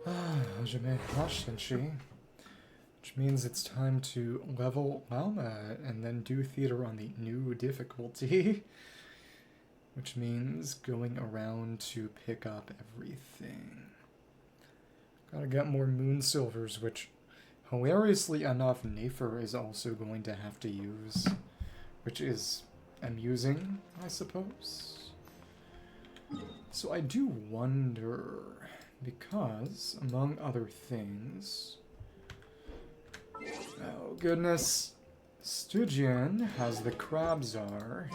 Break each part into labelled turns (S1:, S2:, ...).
S1: Hajime Hashinshi. Which means it's time to level Lauma and then do theater on the new difficulty. Which means going around to pick up everything. Gotta get more Moon Silvers, which, hilariously enough, Nafer is also going to have to use. Which is amusing, I suppose. So I do wonder, because, among other things... Oh goodness, Stygian has the Crab Tsar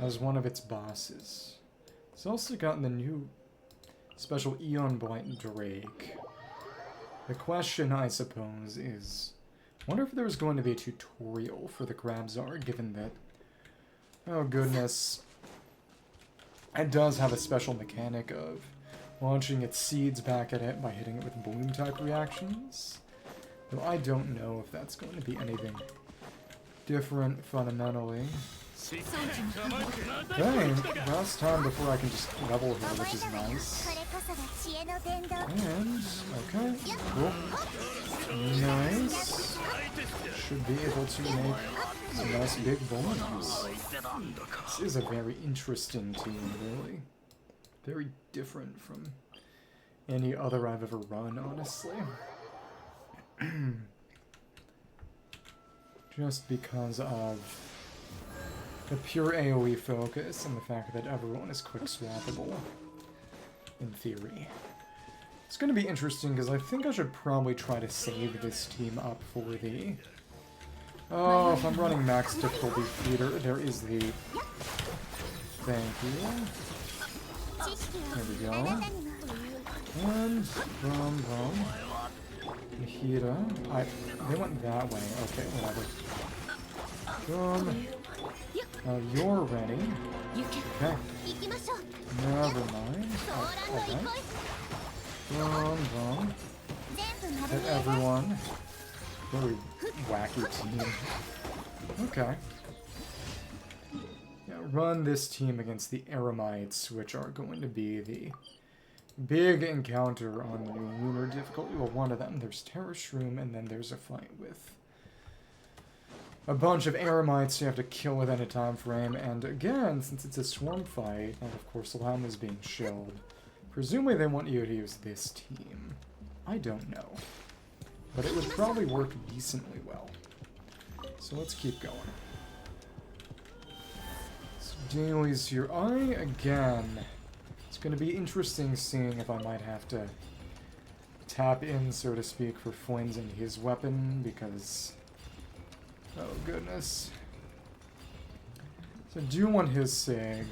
S1: as one of its bosses. It's also gotten the new special Eon Blight Drake. The question, I suppose, is... I wonder if there's going to be a tutorial for the Crab Tsar, given that... Oh goodness. It does have a special mechanic of launching its seeds back at it by hitting it with bloom-type reactions. Though I don't know if that's going to be anything different fundamentally. Dang, last time before I can just level her, which is nice. And, okay, cool. Nice. Should be able to make some nice big bones. This is a very interesting team, really. Very different from any other I've ever run, honestly. Just because of the pure AoE focus and the fact that everyone is quick swappable, in theory. It's going to be interesting because I think I should probably try to save this team up for the... Oh, if I'm running max difficulty theater, there is the... Thank you. There we go. And... Nahida. They went that way. Okay, whatever. You're ready. Okay. Never mind. Okay. Hit everyone. Very wacky team. Okay. Yeah, run this team against the Eremites, which are going to be the big encounter on the new lunar difficulty. Well, one of them. There's Terror Shroom, and then there's a fight with a bunch of Eremites you have to kill within a time frame. And again, since it's a swarm fight, and of course Lauma is being shelled, presumably they want you to use this team. I don't know. But it would probably work decently well. So let's keep going. So dailies here. Again... It's going to be interesting seeing if I might have to tap in, so to speak, for Flynn's and his weapon, because... Oh, goodness. So do want his SIG.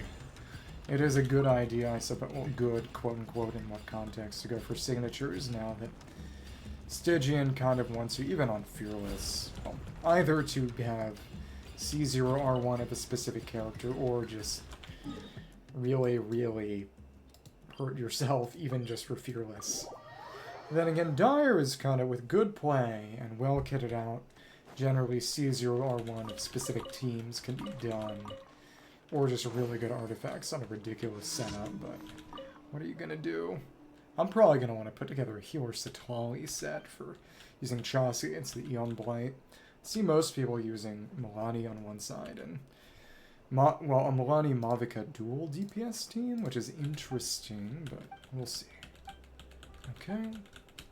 S1: It is a good idea, I suppose, well, good, quote-unquote, in what context, to go for signatures now that Stygian kind of wants you, even on Fearless, well, either to have C0R1 of a specific character, or just really, really hurt yourself, even just for Fearless. And then again, Dire is kind of, with good play and well kitted out, generally C0R1 of specific teams can be done. Or just really good artifacts on a ridiculous setup, but what are you gonna do? I'm probably gonna want to put together a Healer Satali set for using Chassis against the Eon Blight. I see most people using Milani on one side, and well, a Milani Mavica dual DPS team, which is interesting, but we'll see. Okay,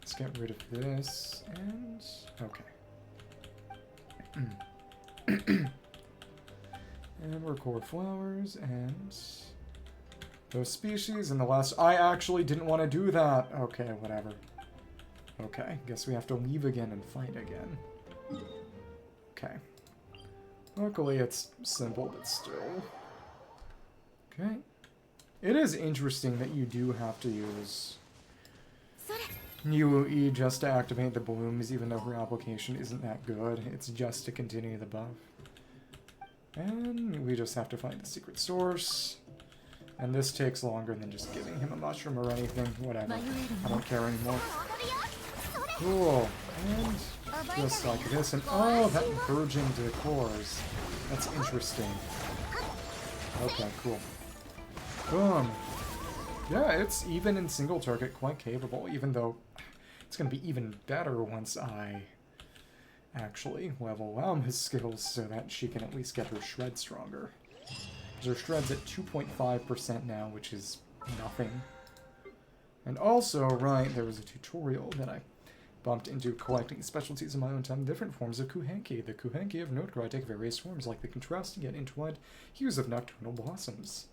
S1: let's get rid of this, and... okay. And record flowers, and... those species, and the last... I actually didn't want to do that! Okay, whatever. Okay, guess we have to leave again and fight again. Okay. Luckily, it's simple, but still. Okay. It is interesting that you do have to use Nilou E just to activate the blooms, even though her application isn't that good. It's just to continue the buff. And we just have to find the secret source. And this takes longer than just giving him a mushroom or anything. Whatever. I don't care anymore. Cool. And just like this. And oh, that Burgeon decors. That's interesting. Okay, cool. Boom. Yeah, it's even in single target quite capable, even though it's going to be even better once I actually level Lauma's skills so that she can at least get her shred stronger. Her shred's at 2.5% now, which is nothing. And also, right, there was a tutorial that I bumped into collecting specialties in my own time, different forms of Kuhenki. The Kuhenki of Nod-Krai take various forms, like the contrasting yet entwined hues of nocturnal blossoms.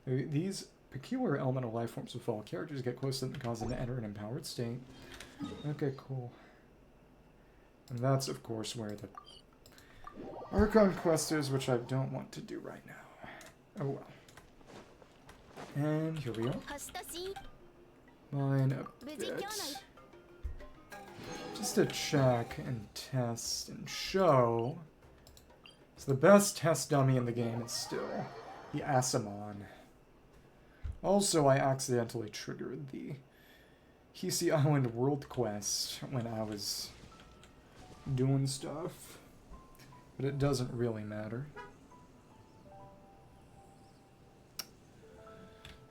S1: These peculiar elemental life forms of fellow characters get close to them and cause them to enter an empowered state. Okay, cool. And that's, of course, where the Archon quest is, which I don't want to do right now. Oh well. And here we are. Mine a bit. Just to check and test and show. So the best test dummy in the game is still the Asamon. Also, I accidentally triggered the Hiisi Island World Quest when I was doing stuff. But it doesn't really matter.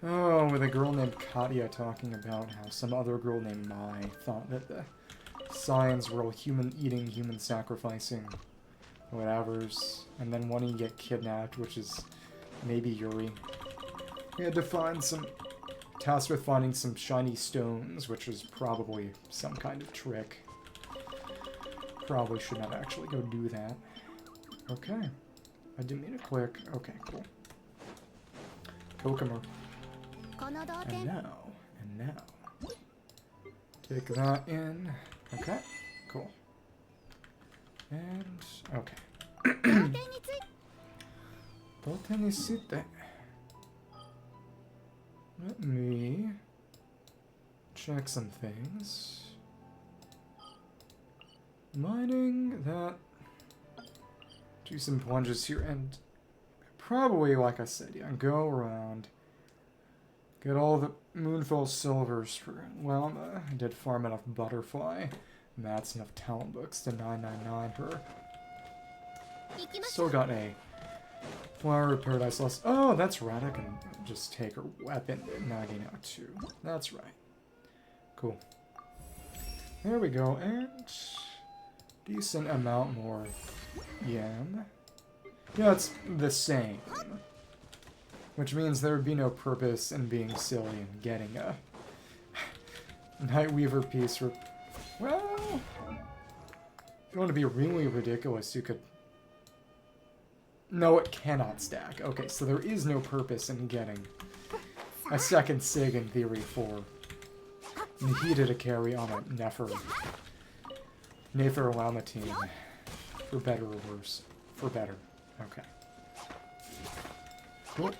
S1: Oh, with a girl named Katya talking about how some other girl named Mai thought that the signs were all human eating, human sacrificing, whatevers, and then wanting to get kidnapped, which is maybe Yuri. We had to find some, tasked with finding some shiny stones, which was probably some kind of trick. Probably should not actually go do that. Okay. I didn't mean to click. Okay, cool. Kokomi. And now. Take that in. Okay, cool. And, okay. Botanicite. Let me check some things. Mining that. Do some plunges here and probably, like I said, yeah, go around. Get all the Moonfall Silvers for Lauma. I did farm enough Butterfly. And that's enough talent books to 999 her. Still got a Flower of Paradise Lost. Oh, that's right. I can just take her weapon Nagi now too. That's right. Cool. There we go. And decent amount more yen. Yeah, it's the same. Which means there would be no purpose in being silly and getting a Nightweaver piece for... Well... If you want to be really ridiculous, you could... No, it cannot stack. Okay, so there is no purpose in getting a second Sig in theory for Nahida to carry on a Nefer Lauma team. For better or worse. For better. Okay. Cool.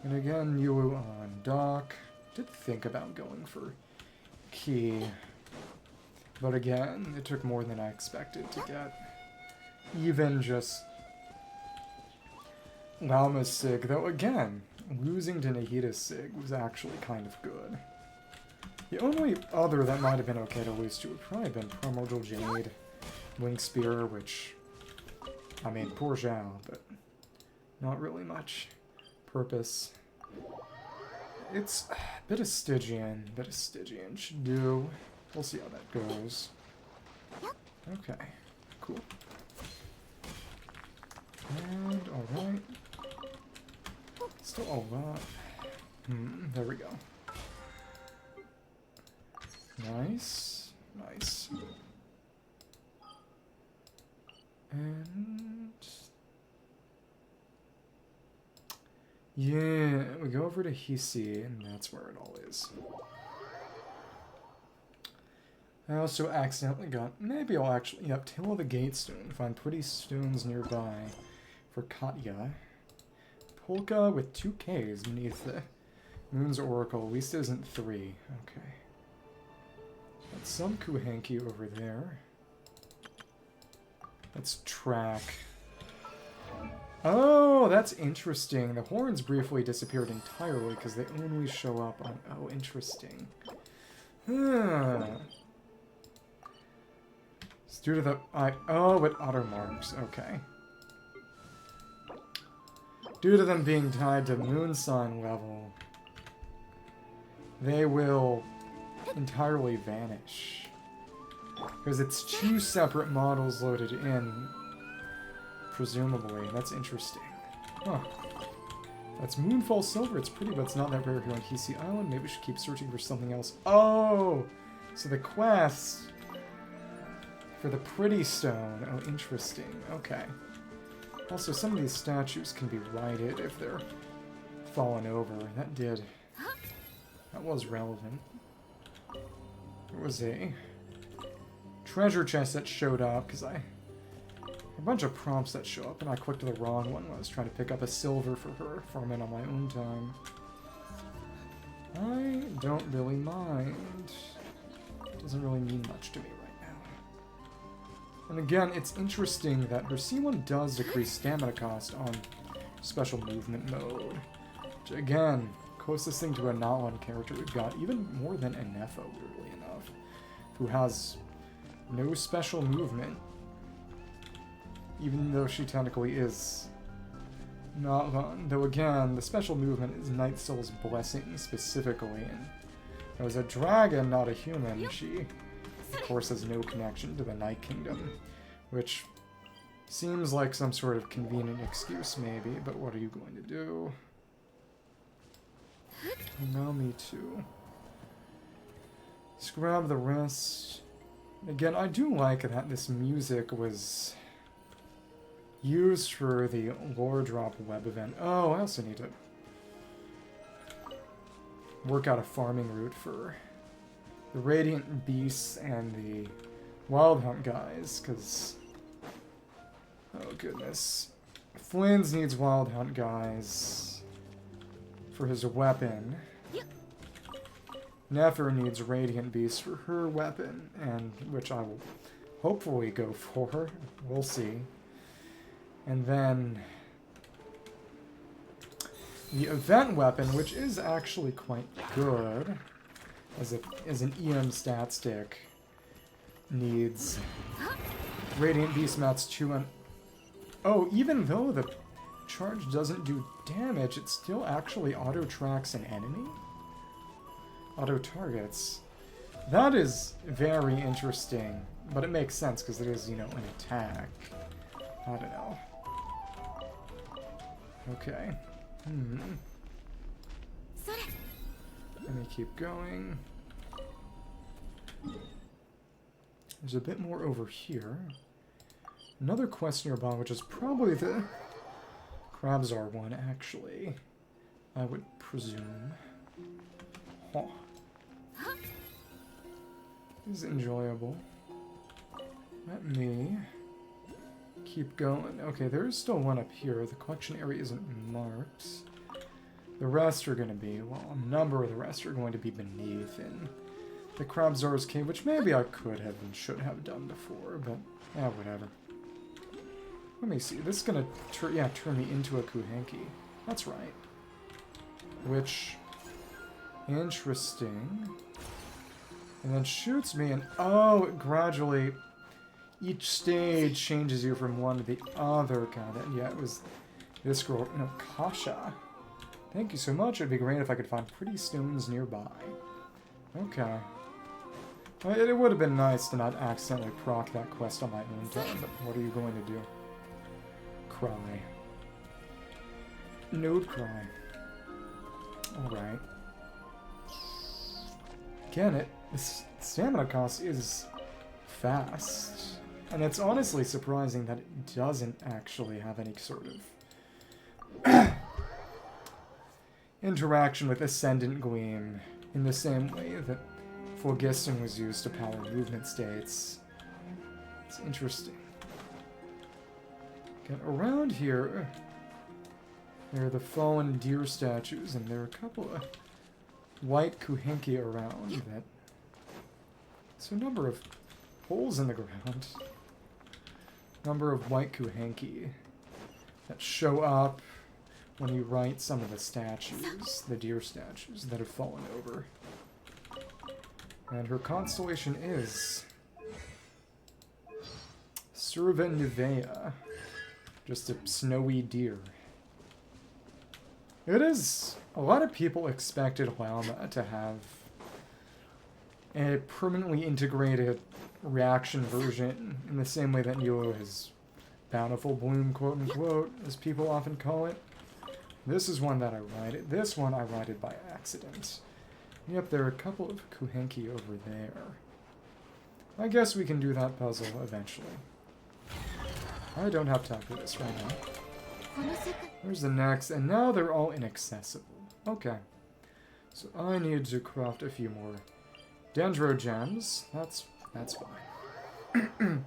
S1: And again, Nilou on dock. Did think about going for key. But again, it took more than I expected to get. Even just Lauma's Sig, though again, losing to Nahida's Sig was actually kind of good. The only other that might have been okay to lose to would probably have been Primordial Jade, Wing Spear, which, I mean, poor Zhao, but not really much purpose. It's a bit of Stygian should do. We'll see how that goes. Okay, cool. And, alright. Still a lot. There we go. Nice. Nice. And... yeah, we go over to Hiisi, and that's where it all is. I also accidentally got... maybe I'll actually... yep, Tail of the Gatestone. Find pretty stones nearby for Katya. Polka with 2 Ks beneath the Moon's Oracle. At least it isn't 3. Okay. Got some Kuhenki over there. Let's track. Oh, that's interesting. The horns briefly disappeared entirely because they only show up on... oh, interesting. Huh. It's due to the... oh, with auto marks. Okay. Due to them being tied to moon sign level. they will entirely vanish. Because it's two separate models loaded in, presumably. That's interesting. Huh. That's Moonfall Silver. It's pretty, but it's not that rare here on Hiisi Island. Maybe we should keep searching for something else. Oh! So the quest for the pretty stone. Oh, interesting. Okay. Also, some of these statues can be righted if they're fallen over. That was relevant. There was a treasure chest that showed up, because a bunch of prompts that show up, and I clicked the wrong one when I was trying to pick up a silver for her, farming on my own time. I don't really mind. Doesn't really mean much to me right now. And again, it's interesting that her C1 does decrease stamina cost on special movement mode. Which, again, closest thing to a not-one character we've got, even more than Enefo, weirdly enough, who has no special movement, even though she technically is not one. Though again, the special movement is Night Soul's blessing specifically, and as a dragon, not a human, she, of course, has no connection to the Night Kingdom, which seems like some sort of convenient excuse, maybe, but what are you going to do? Allow me to. Let's grab the rest. Again, I do like that this music was used for the lore drop web event. Oh, I also need to work out a farming route for the Radiant Beasts and the Wild Hunt guys, because, oh goodness, Flynn's needs Wild Hunt guys for his weapon. Nefer needs Radiant Beasts for her weapon, and which I will hopefully go for. We'll see. And then the event weapon, which is actually quite good, as an EM stat stick, needs Radiant Beast mats 2 and... Oh, even though the charge doesn't do damage, it still actually auto-tracks an enemy? Auto-targets. That is very interesting, but it makes sense because it is, you know, an attack. I don't know. Okay. Let me keep going. There's a bit more over here. Another quest nearby, which is probably the Crab Tsar one, actually. I would presume. Huh. This is enjoyable. Let me keep going. Okay, there is still one up here. The collection area isn't marked. The rest are going to be, well, a number of the rest are going to be beneath in the Crab Tsar's cave, which maybe I could have and should have done before, but, whatever. Let me see. This is going to, turn me into a Kuhenki. That's right. Which, interesting. And then shoots me, and oh, it gradually, each stage changes you from one to the other, kind of. Yeah, it was this girl, no, Kasha. Thank you so much. It'd be great if I could find pretty stones nearby. Okay. Well, it would have been nice to not accidentally proc that quest on my own time, but what are you going to do? Cry. Nod-Krai. Alright. Again, this stamina cost is fast. And it's honestly surprising that it doesn't actually have any sort of interaction with Ascendant Gleam in the same way that Phlogiston was used to power movement states. It's interesting. Okay, around here, there are the fallen deer statues, and there are a couple of white Kuhenki around that... So a number of holes in the ground. Number of white Kuhenki that show up when you write some of the statues, the deer statues that have fallen over. And her constellation is Surva Nivea, just a snowy deer. It is A lot of people expected Lauma to have a permanently integrated reaction version in the same way that Nilou has Bountiful Bloom, quote-unquote, as people often call it. This is one that I righted. This one I righted by accident. Yep, there are a couple of Kuhenki over there. I guess we can do that puzzle eventually. I don't have time for this right now. There's the next, and now they're all inaccessible. Okay. So I need to craft a few more Dendro gems. That's fine.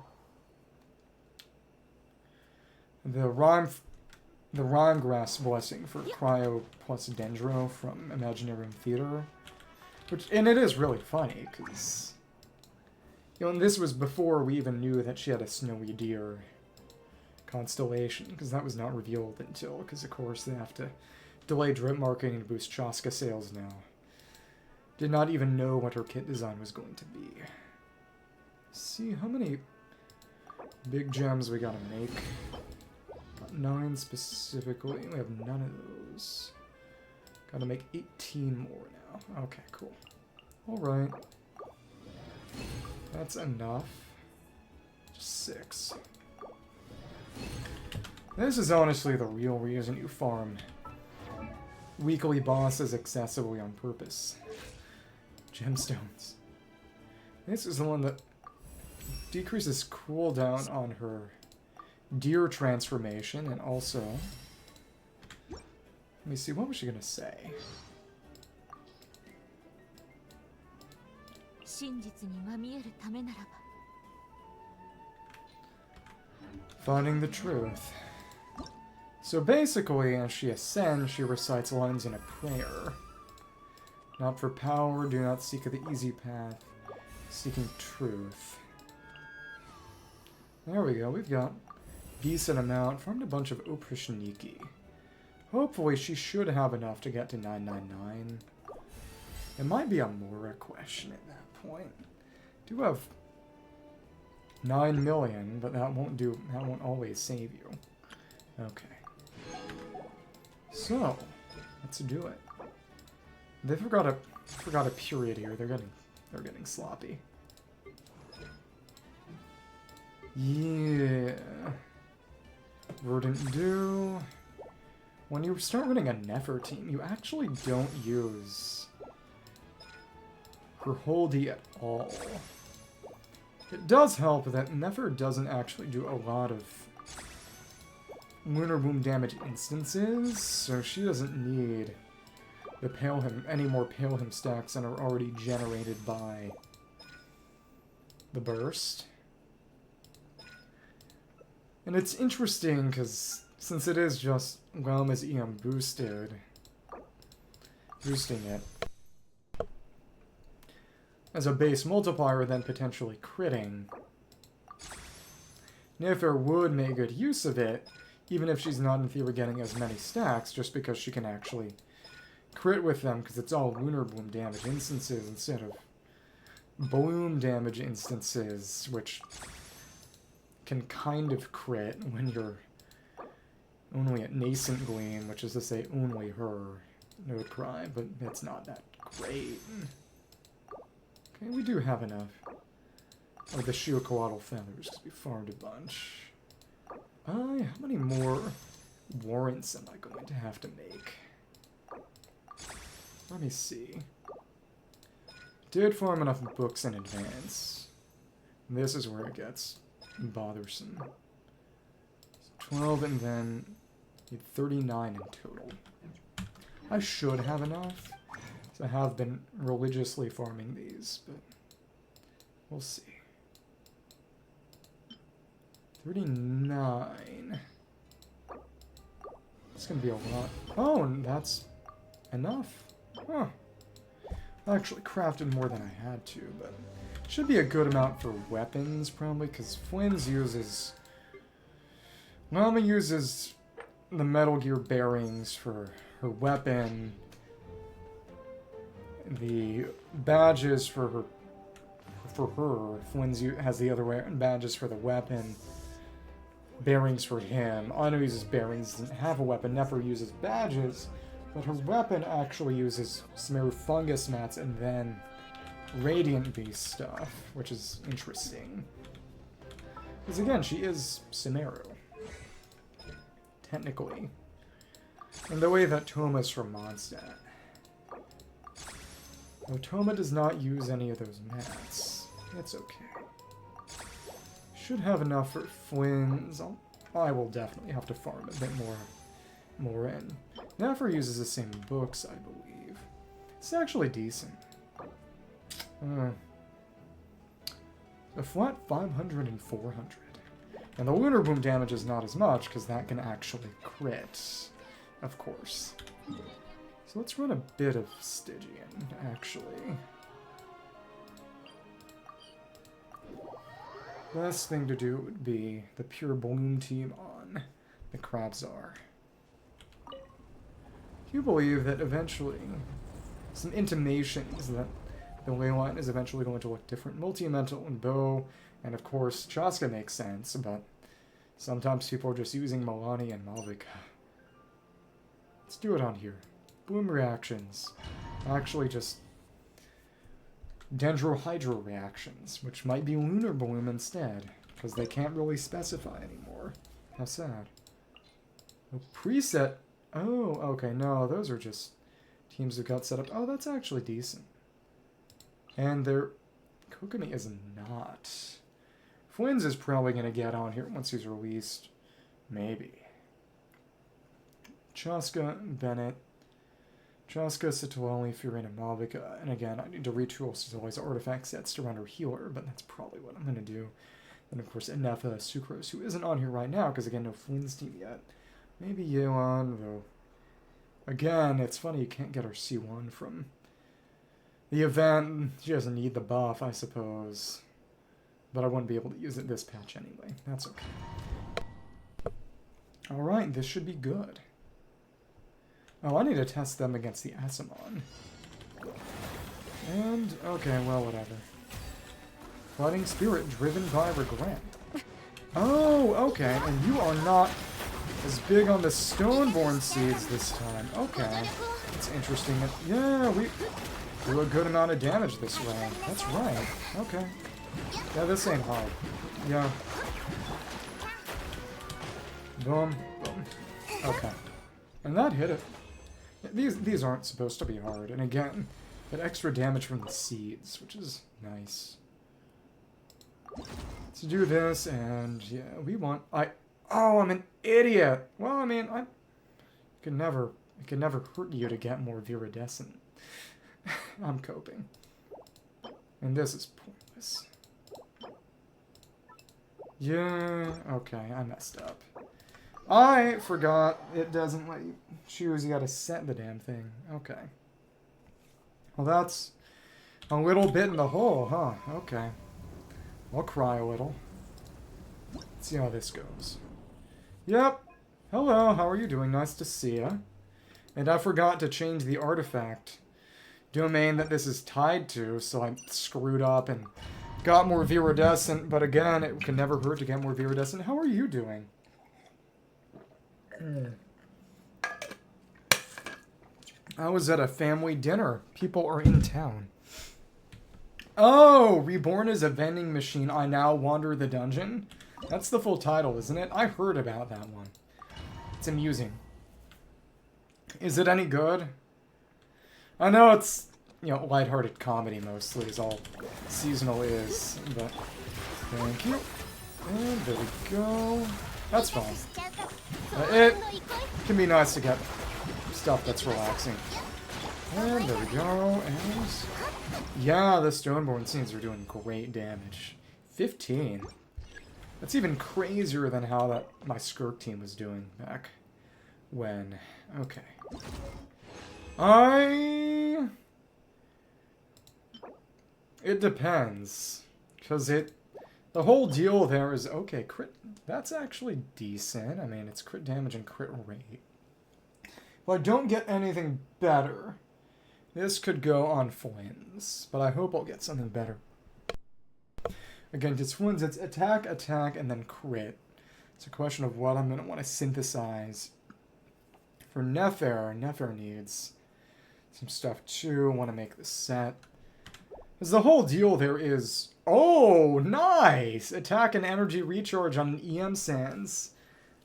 S1: The Rhyme Grass Blessing for Cryo plus Dendro from Imaginarium Theater. And it is really funny, because... You know, and this was before we even knew that she had a Snowy Deer constellation, because that was not revealed until, because of course they have to delay drip marketing to boost Chaska sales now. Did not even know what her kit design was going to be. See how many big gems we gotta make. Got 9 specifically. We have none of those. Gotta make 18 more now. Okay, cool. Alright. That's enough. Just 6. This is honestly the real reason you farm weekly bosses accessibly on purpose. Gemstones. This is the one that decreases cooldown on her deer transformation, and also... Let me see, what was she gonna say? Finding the truth. So basically, as she ascends, she recites lines in a prayer. Not for power, do not seek the easy path, seeking truth. There we go, we've got a decent amount. Farmed a bunch of Oprishniki. Hopefully she should have enough to get to 999. It might be a Mora question at that point. Do have 9 million, but that won't always save you. Okay. So, let's do it. They forgot a period here. They're getting sloppy. Yeah. Verdant Dew. When you start running a Nefer team, you actually don't use her Holdy at all. It does help that Nefer doesn't actually do a lot of Lunar-Bloom damage instances, so she doesn't need the any more Pale Him stacks than are already generated by the burst. And it's interesting because since it is just Lauma's EM boosting it as a base multiplier, then potentially critting, Nefer would make good use of it, even if she's not in theory getting as many stacks, just because she can actually crit with them, because it's all Lunar-Bloom damage instances instead of Bloom damage instances, which can kind of crit when you're only at Nascent Gleam, which is to say only her Nod-Krai, but it's not that great. Okay, we do have enough of the Shuokoatl feathers, because we farmed a bunch. How many more warrants am I going to have to make? Let me see. Did farm enough books in advance. This is where it gets bothersome. 12 and then 39 in total. I should have enough. So I have been religiously farming these, but we'll see. 39. It's gonna be a lot. Oh, and that's enough. Huh. I actually crafted more than I had to, but it should be a good amount for weapons, probably, because Flynn's uses... Lauma uses the Metal Gear bearings for her weapon, the badges for her. Flynn's has the other way, badges for the weapon, bearings for him. Ano uses bearings, doesn't have a weapon. Nefer uses badges But her weapon actually uses Smear Fungus Mats and then Radiant Beast stuff, which is interesting. Because again, she is Sumeru. Technically. In the way that Toma is from Mondstadt. Though Toma does not use any of those mats. It's okay. Should have enough for Flynn's. I will definitely have to farm a bit more in. Never uses the same books, I believe. It's actually decent. A flat 500 and 400. And the Lunar-Bloom damage is not as much, because that can actually crit, of course. So let's run a bit of Stygian, actually. Best thing to do would be the pure Bloom team on the Crab Tsar. Do you believe that eventually, some intimations that the ley line is eventually going to look different? Multi-elemental and bow, and of course, Chaska makes sense, but sometimes people are just using Milani and Malvika. Let's do it on here. Bloom reactions. Actually just Dendrohydro reactions, which might be Lunar-Bloom instead, because they can't really specify anymore. How sad. Oh, preset. Oh, okay, no, those are just teams who got set up. Oh, that's actually decent. And their Kokomi is not. Flynn's is probably going to get on here once he's released. Maybe. Chaska, Bennett. Chaska, Sitolali, Furina, Malvika. And again, I need to retool Sitoli's artifact sets to run her healer, but that's probably what I'm going to do. And of course, Inefa, Sucrose, who isn't on here right now, because again, no Flynn's team yet. Maybe Yeon, though. Again, it's funny you can't get her C1 from the event. She doesn't need the buff, I suppose. But I wouldn't be able to use it this patch anyway. That's okay. Alright, this should be good. Oh, I need to test them against the Asimon. And, okay, well, whatever. Flooding Spirit driven by regret. Oh, okay, and you are not as big on the Stoneborn seeds this time. Okay, that's interesting. Yeah, we do a good amount of damage this round. That's right. Okay. Yeah, this ain't hard. Yeah. Boom. Boom. Okay. And that hit it. These aren't supposed to be hard. And again, that extra damage from the seeds, which is nice. Let's do this, and yeah, we want... Oh, I'm an idiot! Well, I mean, it could never hurt you to get more Viridescent. I'm coping. And this is pointless. Yeah, okay, I messed up. I forgot it doesn't let you choose, you gotta set the damn thing. Okay. Well, that's a little bit in the hole, huh? Okay. I'll cry a little. Let's see how this goes. Yep. Hello, how are you doing? Nice to see ya. And I forgot to change the artifact domain that this is tied to, so I screwed up and got more Viridescent, but again, it can never hurt to get more Viridescent. How are you doing? I was at a family dinner. People are in town. Oh, Reborn is a vending machine. I now wander the dungeon. That's the full title, isn't it? I heard about that one. It's amusing. Is it any good? I know it's, you know, lighthearted comedy mostly is all seasonal is, but thank you. And there we go. That's fine. It can be nice to get stuff that's relaxing. And there we go, and... Yeah, the Stoneborn scenes are doing great damage. 15. That's even crazier than how that my Skirk team was doing back when... Okay. It depends. Because the whole deal there is, okay, crit... That's actually decent. I mean, it's crit damage and crit rate. If I don't get anything better, this could go on Flynn's, but I hope I'll get something better. Again, it's Flynn's, it's attack, attack, and then crit. It's a question of what I'm going to want to synthesize For Nefer needs some stuff too. Want to make the set. Because the whole deal there is... Oh, nice! Attack and energy recharge on an EM Sands.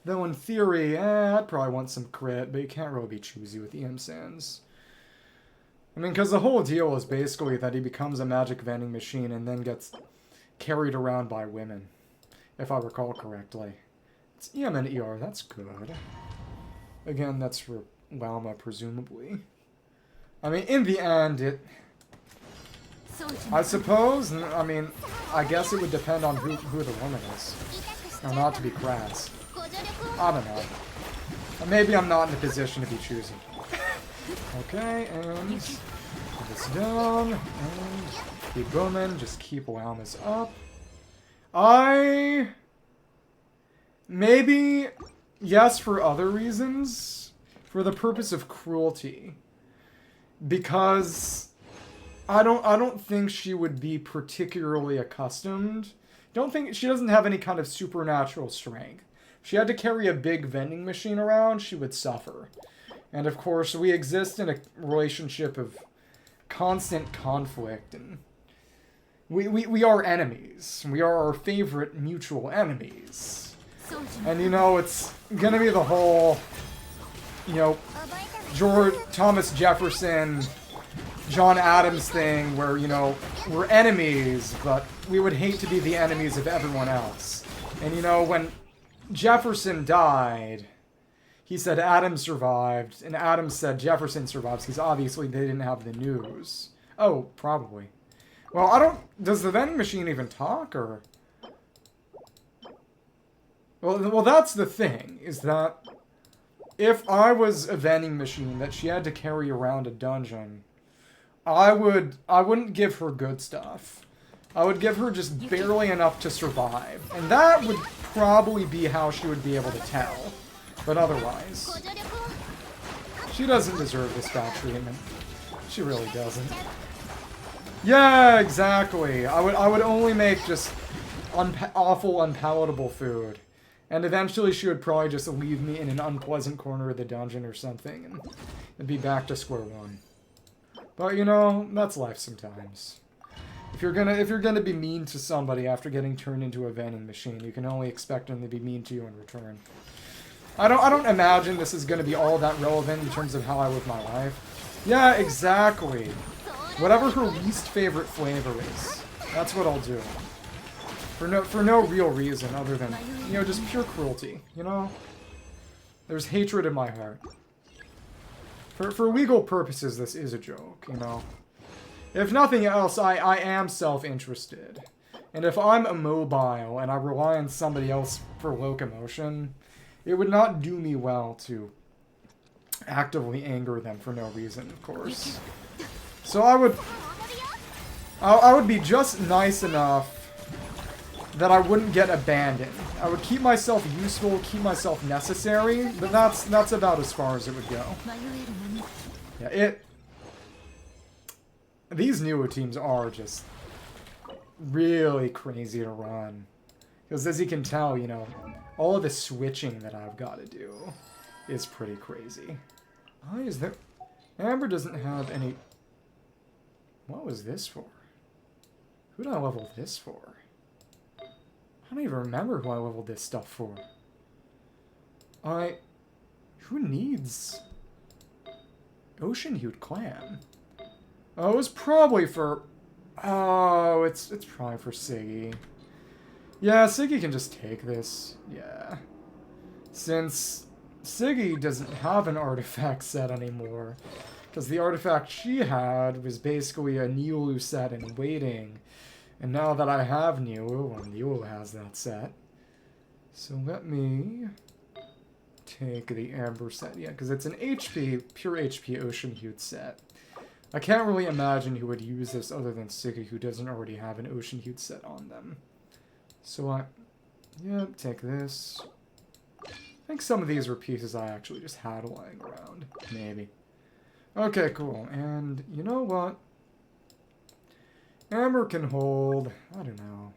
S1: Though in theory, I'd probably want some crit, but you can't really be choosy with EM Sands. I mean, because the whole deal is basically that he becomes a magic vending machine and then gets carried around by women. If I recall correctly. It's EM and ER, that's good. Again, that's for Lauma, presumably. I mean, in the end, it... I suppose, I mean, I guess it would depend on who the woman is. Or not to be crass. I don't know. Maybe I'm not in a position to be choosy. Okay, and put this down, and keep booming, just keep Lauma's up. Maybe, yes, for other reasons, for the purpose of cruelty. Because I don't think she would be particularly accustomed. Don't think she doesn't have any kind of supernatural strength. If she had to carry a big vending machine around, she would suffer. And of course, we exist in a relationship of constant conflict, and we are enemies. We are our favorite mutual enemies. And you know, it's gonna be the whole, you know, Thomas Jefferson, John Adams thing where, you know, we're enemies, but we would hate to be the enemies of everyone else. And, you know, when Jefferson died, he said Adams survived, and Adams said Jefferson survives, because obviously they didn't have the news. Oh, probably. Well, does the vending machine even talk, or... Well, that's the thing, is that if I was a vending machine that she had to carry around a dungeon, I wouldn't give her good stuff. I would give her just barely enough to survive. And that would probably be how she would be able to tell. But otherwise, she doesn't deserve this bad treatment. She really doesn't. Yeah, exactly. I would only make just awful, unpalatable food. And eventually she would probably just leave me in an unpleasant corner of the dungeon or something, and it'd be back to square one. But, you know, that's life sometimes. If you're gonna be mean to somebody after getting turned into a vending machine, you can only expect them to be mean to you in return. I don't imagine this is gonna be all that relevant in terms of how I live my life. Yeah, exactly. Whatever her least favorite flavor is, that's what I'll do. For no real reason other than, you know, just pure cruelty, you know? There's hatred in my heart. For legal purposes, this is a joke, you know? If nothing else, I am self-interested. And if I'm immobile and I rely on somebody else for locomotion, it would not do me well to actively anger them for no reason, of course. So I would be just nice enough that I wouldn't get abandoned. I would keep myself useful, keep myself necessary, but that's about as far as it would go. Yeah, these Nilou teams are just really crazy to run. Because as you can tell, you know, all of the switching that I've got to do is pretty crazy. Why is there... Amber doesn't have any... What was this for? Who did I level this for? I don't even remember who I leveled this stuff for. Who needs Ocean-Hued Clan? Oh, it was probably for... Oh, it's probably for Siggy. Yeah, Siggy can just take this. Yeah. Since Siggy doesn't have an artifact set anymore, because the artifact she had was basically a Nilou set in waiting. And now that I have Nilou, well, Nilou has that set. So let me take the Amber set. Yeah, because it's an pure HP Ocean-Hued set. I can't really imagine who would use this other than Siggy, who doesn't already have an Ocean-Hued set on them. So yep, take this. I think some of these were pieces I actually just had lying around. Maybe. Okay, cool. And you know what? Amber can hold... I don't know.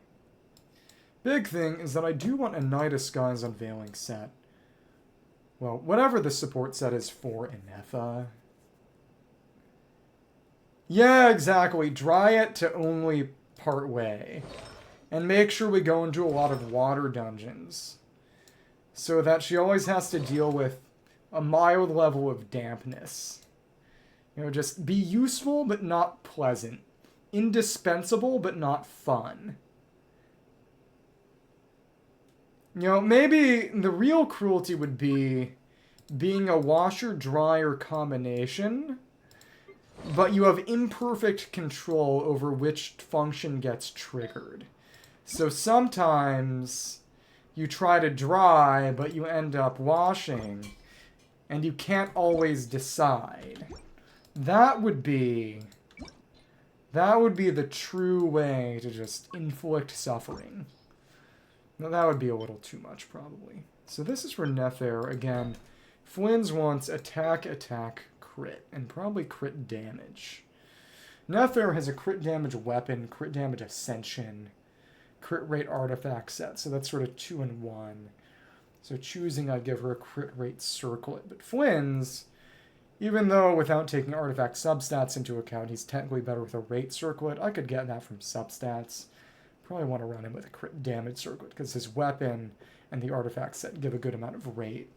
S1: Big thing is that I do want a Night of Sky's Unveiling set. Well, whatever the support set is for Inetha. Yeah, exactly. Dry it to only part way. And make sure we go into a lot of water dungeons. So that she always has to deal with a mild level of dampness. You know, just be useful but not pleasant. Indispensable but not fun. You know, maybe the real cruelty would be being a washer-dryer combination, but you have imperfect control over which function gets triggered. So sometimes you try to dry, but you end up washing, and you can't always decide. That would be the true way to just inflict suffering. Now, that would be a little too much, probably. So this is for Nether. Again, Flynn's wants attack, attack, crit, and probably crit damage. Nether has a crit damage weapon, crit damage ascension, crit rate artifact set. So that's sort of 2 in 1. So choosing, I'd give her a crit rate circlet. But Flynn's, even though without taking artifact substats into account, he's technically better with a rate circlet, I could get that from substats. Probably want to run him with a crit damage circlet, because his weapon and the artifact set give a good amount of rate.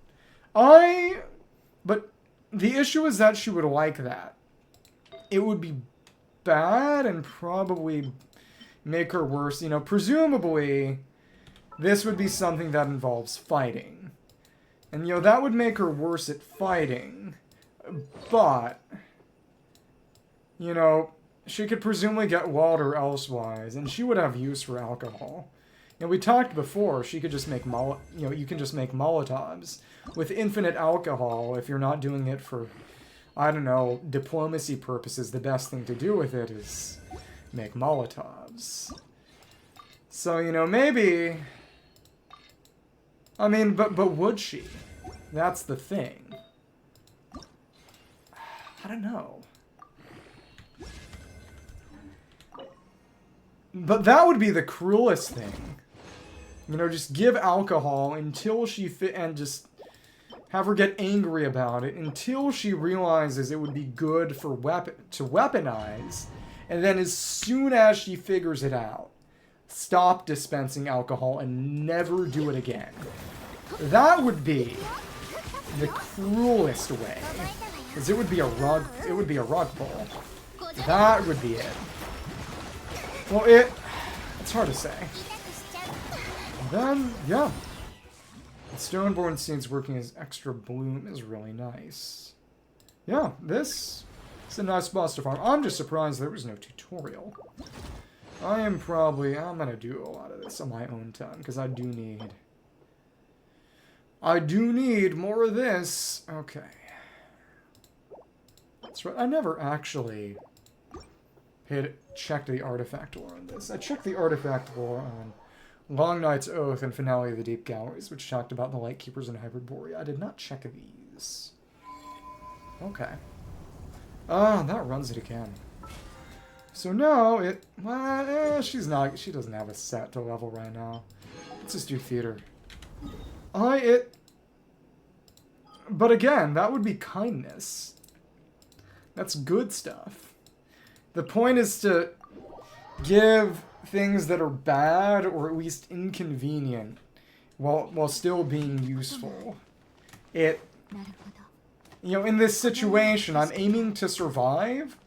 S1: But the issue is that she would like that. It would be bad and probably make her worse. You know, presumably, this would be something that involves fighting. And, you know, that would make her worse at fighting. But, you know, she could presumably get water elsewise, and she would have use for alcohol. You know, we talked before, she could just make, you can just make Molotovs. With infinite alcohol, if you're not doing it for, I don't know, diplomacy purposes, the best thing to do with it is make Molotovs. So, you know, maybe... I mean, but would she? That's the thing. I don't know. But that would be the cruelest thing. You know, just give alcohol until she and just have her get angry about it until she realizes it would be good for to weaponize, and then as soon as she figures it out, stop dispensing alcohol and never do it again. That would be the cruelest way, because it would be a rug pull. That would be it. Well, it's hard to say. And then, yeah. The Stoneborn Seeds working as extra bloom is really nice. Yeah, this is a nice boss to farm. I'm just surprised there was no tutorial. I'm gonna do a lot of this on my own time, because I do need more of this. Okay. That's right, I never actually checked the artifact lore on this. I checked the artifact lore on Long Night's Oath and Finale of the Deep Galleries, which talked about the Lightkeepers and Hyperborea. I did not check these. Okay. That runs it again. So now she doesn't have a set to level right now. Let's just do theater. But again, that would be kindness. That's good stuff. The point is to give things that are bad or at least inconvenient while still being useful. You know, in this situation, I'm aiming to survive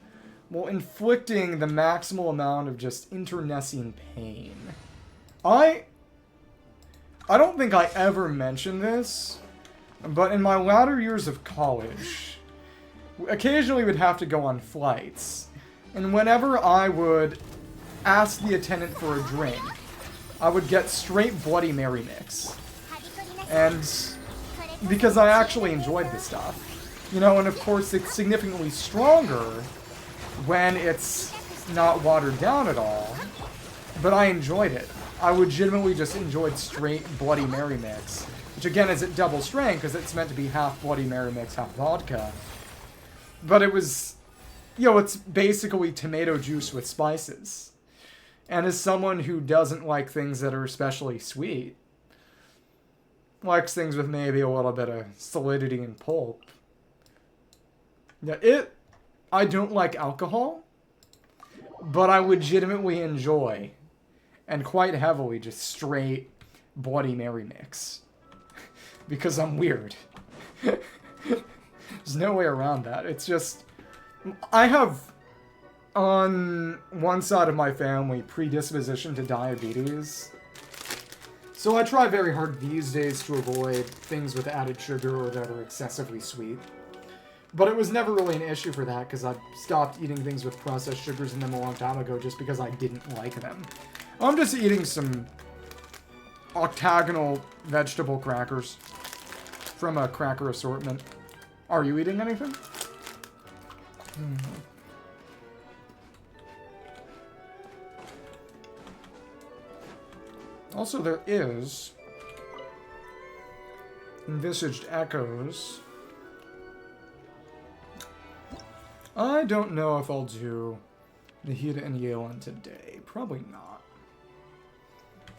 S1: while inflicting the maximal amount of just internecine pain. I don't think I ever mentioned this, but in my latter years of college, occasionally we'd have to go on flights. And whenever I would ask the attendant for a drink, I would get straight Bloody Mary mix. And because I actually enjoyed this stuff. You know, and of course it's significantly stronger when it's not watered down at all. But I enjoyed it. I legitimately just enjoyed straight Bloody Mary mix. Which again is at double strength because it's meant to be half Bloody Mary mix, half vodka. But it was... You know, it's basically tomato juice with spices. And as someone who doesn't like things that are especially sweet, likes things with maybe a little bit of solidity and pulp. Yeah, I don't like alcohol, but I legitimately enjoy, and quite heavily, just straight Bloody Mary mix. Because I'm weird. There's no way around that. It's just... I have, on one side of my family, predisposition to diabetes. So I try very hard these days to avoid things with added sugar or that are excessively sweet. But it was never really an issue for that, because I stopped eating things with processed sugars in them a long time ago just because I didn't like them. I'm just eating some octagonal vegetable crackers from a cracker assortment. Are you eating anything? Also, there is Envisaged Echoes. I don't know if I'll do Nahida and Yelan today. Probably not.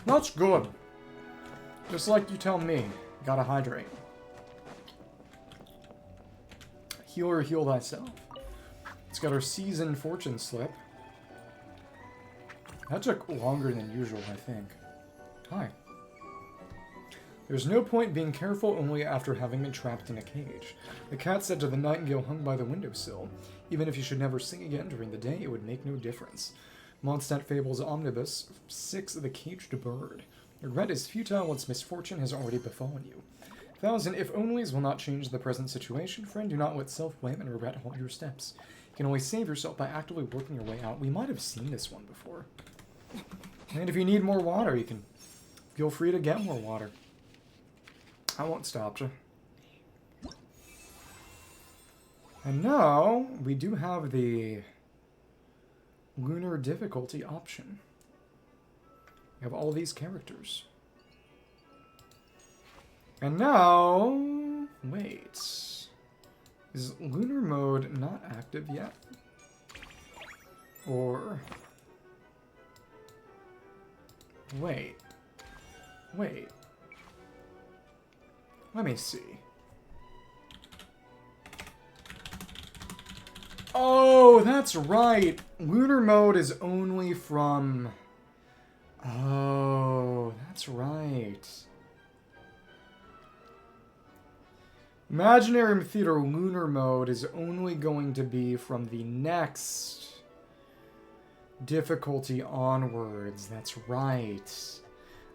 S1: That's good. Just like you tell me. Gotta hydrate. Heal or heal thyself. It's got our Season Fortune Slip. That took longer than usual, I think. Hi. There's no point being careful only after having been trapped in a cage. The cat said to the nightingale hung by the windowsill, even if you should never sing again during the day, it would make no difference. Mondstadt Fables Omnibus 6 The Caged Bird. Regret is futile once misfortune has already befallen you. 1,000 if-onlys will not change the present situation. Friend, do not let self-blame and regret halt your steps. You can always save yourself by actively working your way out. We might have seen this one before. And if you need more water, you can feel free to get more water. I won't stop you. And now, we do have the Lunar difficulty option. We have all these characters. And now... Wait. Is Lunar mode not active yet? Or... Wait. Wait. Let me see. Oh, that's right. Lunar mode is only from... Oh, that's right. Imaginarium Theater Lunar mode is only going to be from the next difficulty onwards. That's right.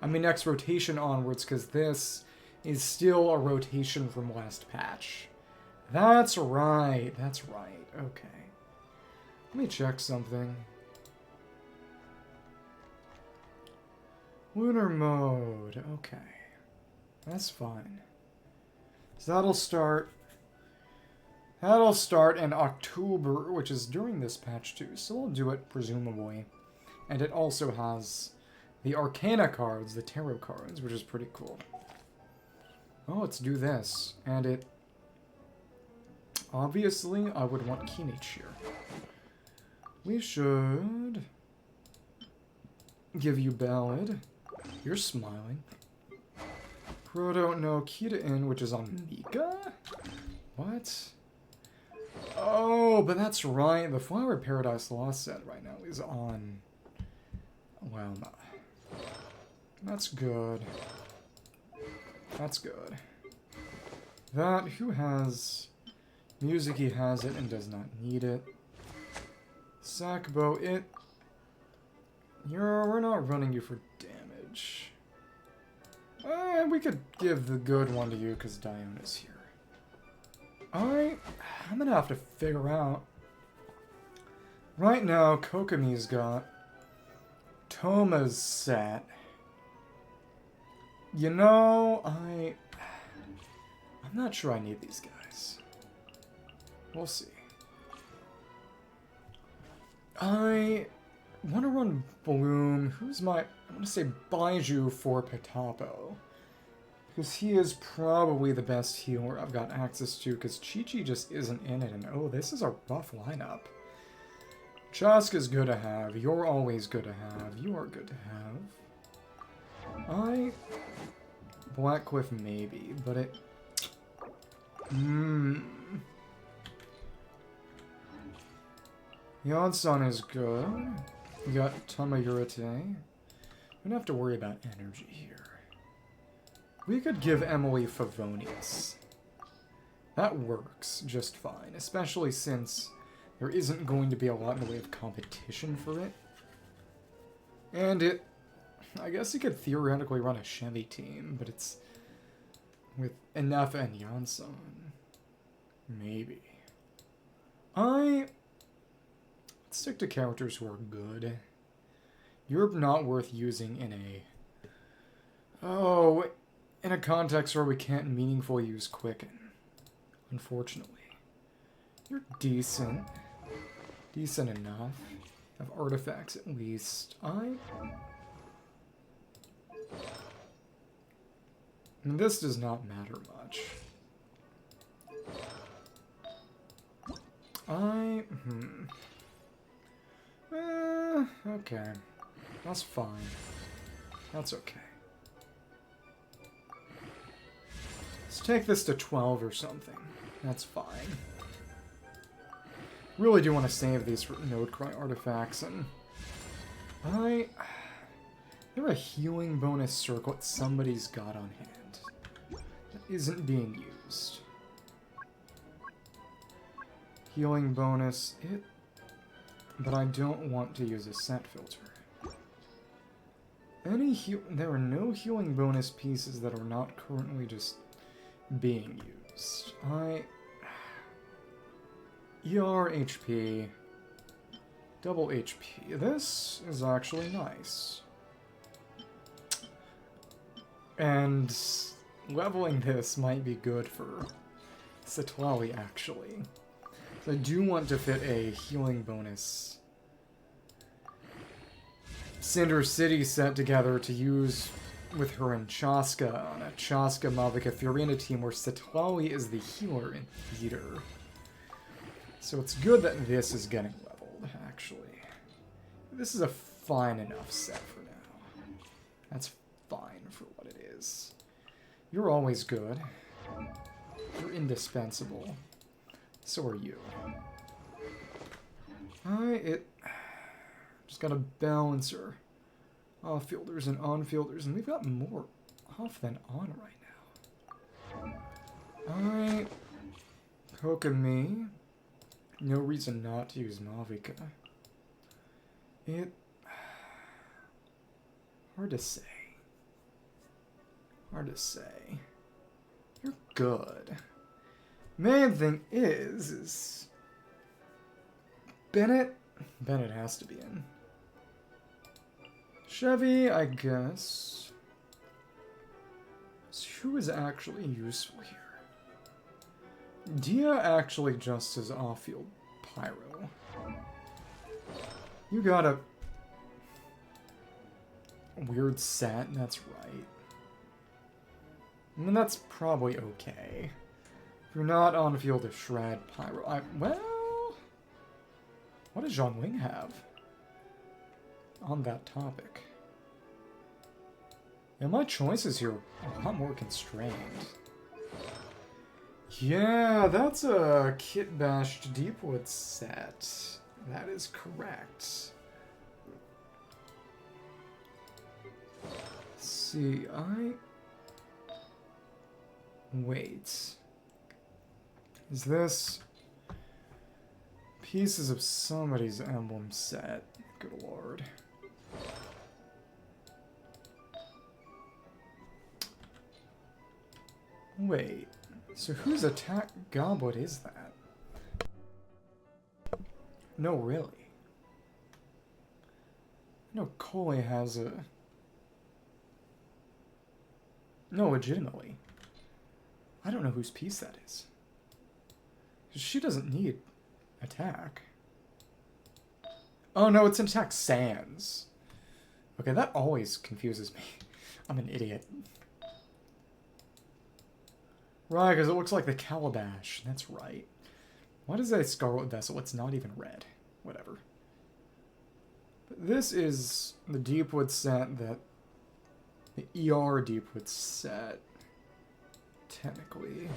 S1: I mean, next rotation onwards, because this is still a rotation from last patch. That's right. That's right. Okay. Let me check something. Lunar mode. Okay. That's fine. So that'll start in October, which is during this patch too. So I'll do it, presumably. And it also has the Arcana cards, the Tarot cards, which is pretty cool. Oh, let's do this. And it... Obviously, I would want Kinich here. We should... give you Ballad. You're smiling. Proto, no, Kita-in, which is on Mika? What? Oh, but that's right. The Flower Paradise Lost set right now is on Lauma. That's good. That's good. That, who has... Musicy has it and does not need it. Sakubo, it... we're not running you for damage. We could give the good one to you because Diona's here. Alright, I'm gonna have to figure out. Right now, Kokomi's got Toma's set. You know, I'm not sure I need these guys. We'll see. I want to run Bloom. Who's my... I'm going to say Baiju for Patapo. Because he is probably the best healer I've got access to, because Chi-Chi just isn't in it. And oh, this is a rough lineup. Chaska's good to have. You're always good to have. You are good to have. Black Cliff maybe, but it... Yodson is good. We got Tamayurite. We don't have to worry about energy here. We could give Emily Favonius. That works just fine, especially since there isn't going to be a lot in the way of competition for it. And it... I guess you could theoretically run a Chevy team, but it's... with Enefa and Yonson. Maybe. Let's stick to characters who are good. You're not worth using in a... Oh, in a context where we can't meaningfully use Quicken. Unfortunately. You're decent. Decent enough. Have artifacts at least. I mean, this does not matter much. Okay. That's fine. That's okay. Let's take this to 12 or something. That's fine. Really do want to save these for Nod-Krai artifacts, and... Is there a healing bonus circlet somebody's got on hand that isn't being used? Healing bonus, but I don't want to use a set filter. There are no healing bonus pieces that are not currently just being used. ER HP, double HP. This is actually nice. And leveling this might be good for Setlawi, actually. So I do want to fit a healing bonus Cinder City set together to use with her and Chaska on a Chaska Malvika Fiorina team where Setlawi is the healer and leader. So it's good that this is getting leveled, actually. This is a fine enough set for now. That's fine for what it is. You're always good. You're indispensable. So are you. Just got a balancer. Off-fielders and on-fielders, and we've got more off than on right now. Kokomi. No reason not to use Malvika. Hard to say. Hard to say. You're good. Main thing is Bennett? Bennett has to be in. Chevy, I guess. So who is actually useful here? Dia actually just as off-field Pyro. You got a weird set, that's right. And that's probably okay. If you're not on field to Shred Pyro, well, what does Jean Wing have on that topic? Yeah, my choices here are a lot more constrained. Yeah, that's a Kit Bashed Deepwood set. That is correct. Let's see, wait. Is this pieces of somebody's emblem set? Good lord. Wait. So whose attack goblet is that? No, really. No, Kole has a... No, legitimately. I don't know whose piece that is. She doesn't need attack. Oh no, it's an attack sans. Okay, that always confuses me. I'm an idiot. Right, because it looks like the Calabash. That's right. What is a Scarlet Vessel? It's not even red. Whatever. But this is the Deepwood set that The ER deep would set. Technically.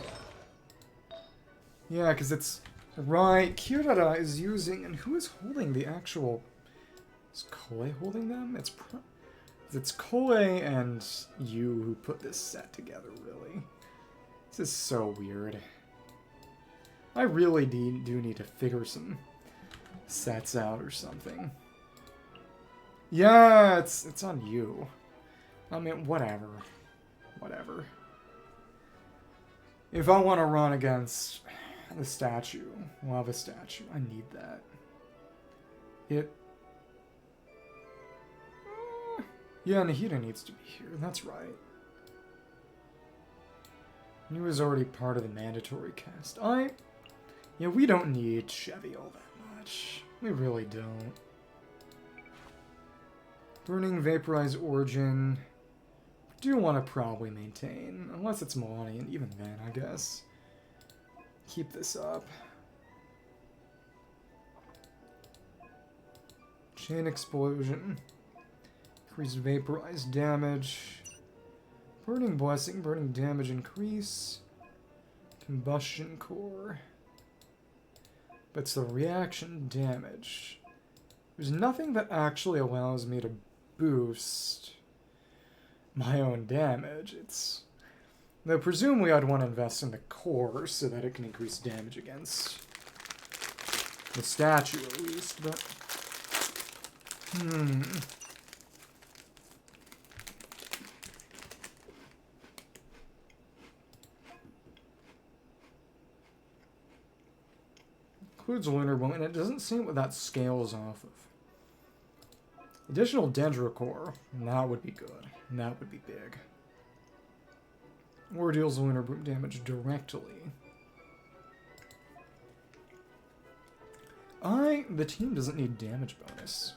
S1: Yeah, because it's... Right, Kirara is using... And who is holding the actual... Is Kole holding them? It's Kole and you who put this set together, really. This is so weird. I really do need to figure some sets out or something. Yeah, it's on you. I mean, whatever. Whatever. If I want to run against the statue, lava statue, I need that. Yeah, Nahida needs to be here. That's right. He was already part of the mandatory cast. Yeah, we don't need Chevy all that much. We really don't. Burning, Vaporize, Origin. Do want to probably maintain. Unless it's Milani, even then, I guess. Keep this up. Chain Explosion. Increased Vaporize damage. Burning Blessing, burning damage increase. Combustion Core. But it's the reaction damage. There's nothing that actually allows me to boost my own damage. Though presumably I'd want to invest in the core so that it can increase damage against the statue at least, but... Includes Lunar-Bloom, and it doesn't seem what that scales off of. Additional Dendrocore, and that would be good. And that would be big. Or deals Lunar-Bloom damage directly. The team doesn't need damage bonus.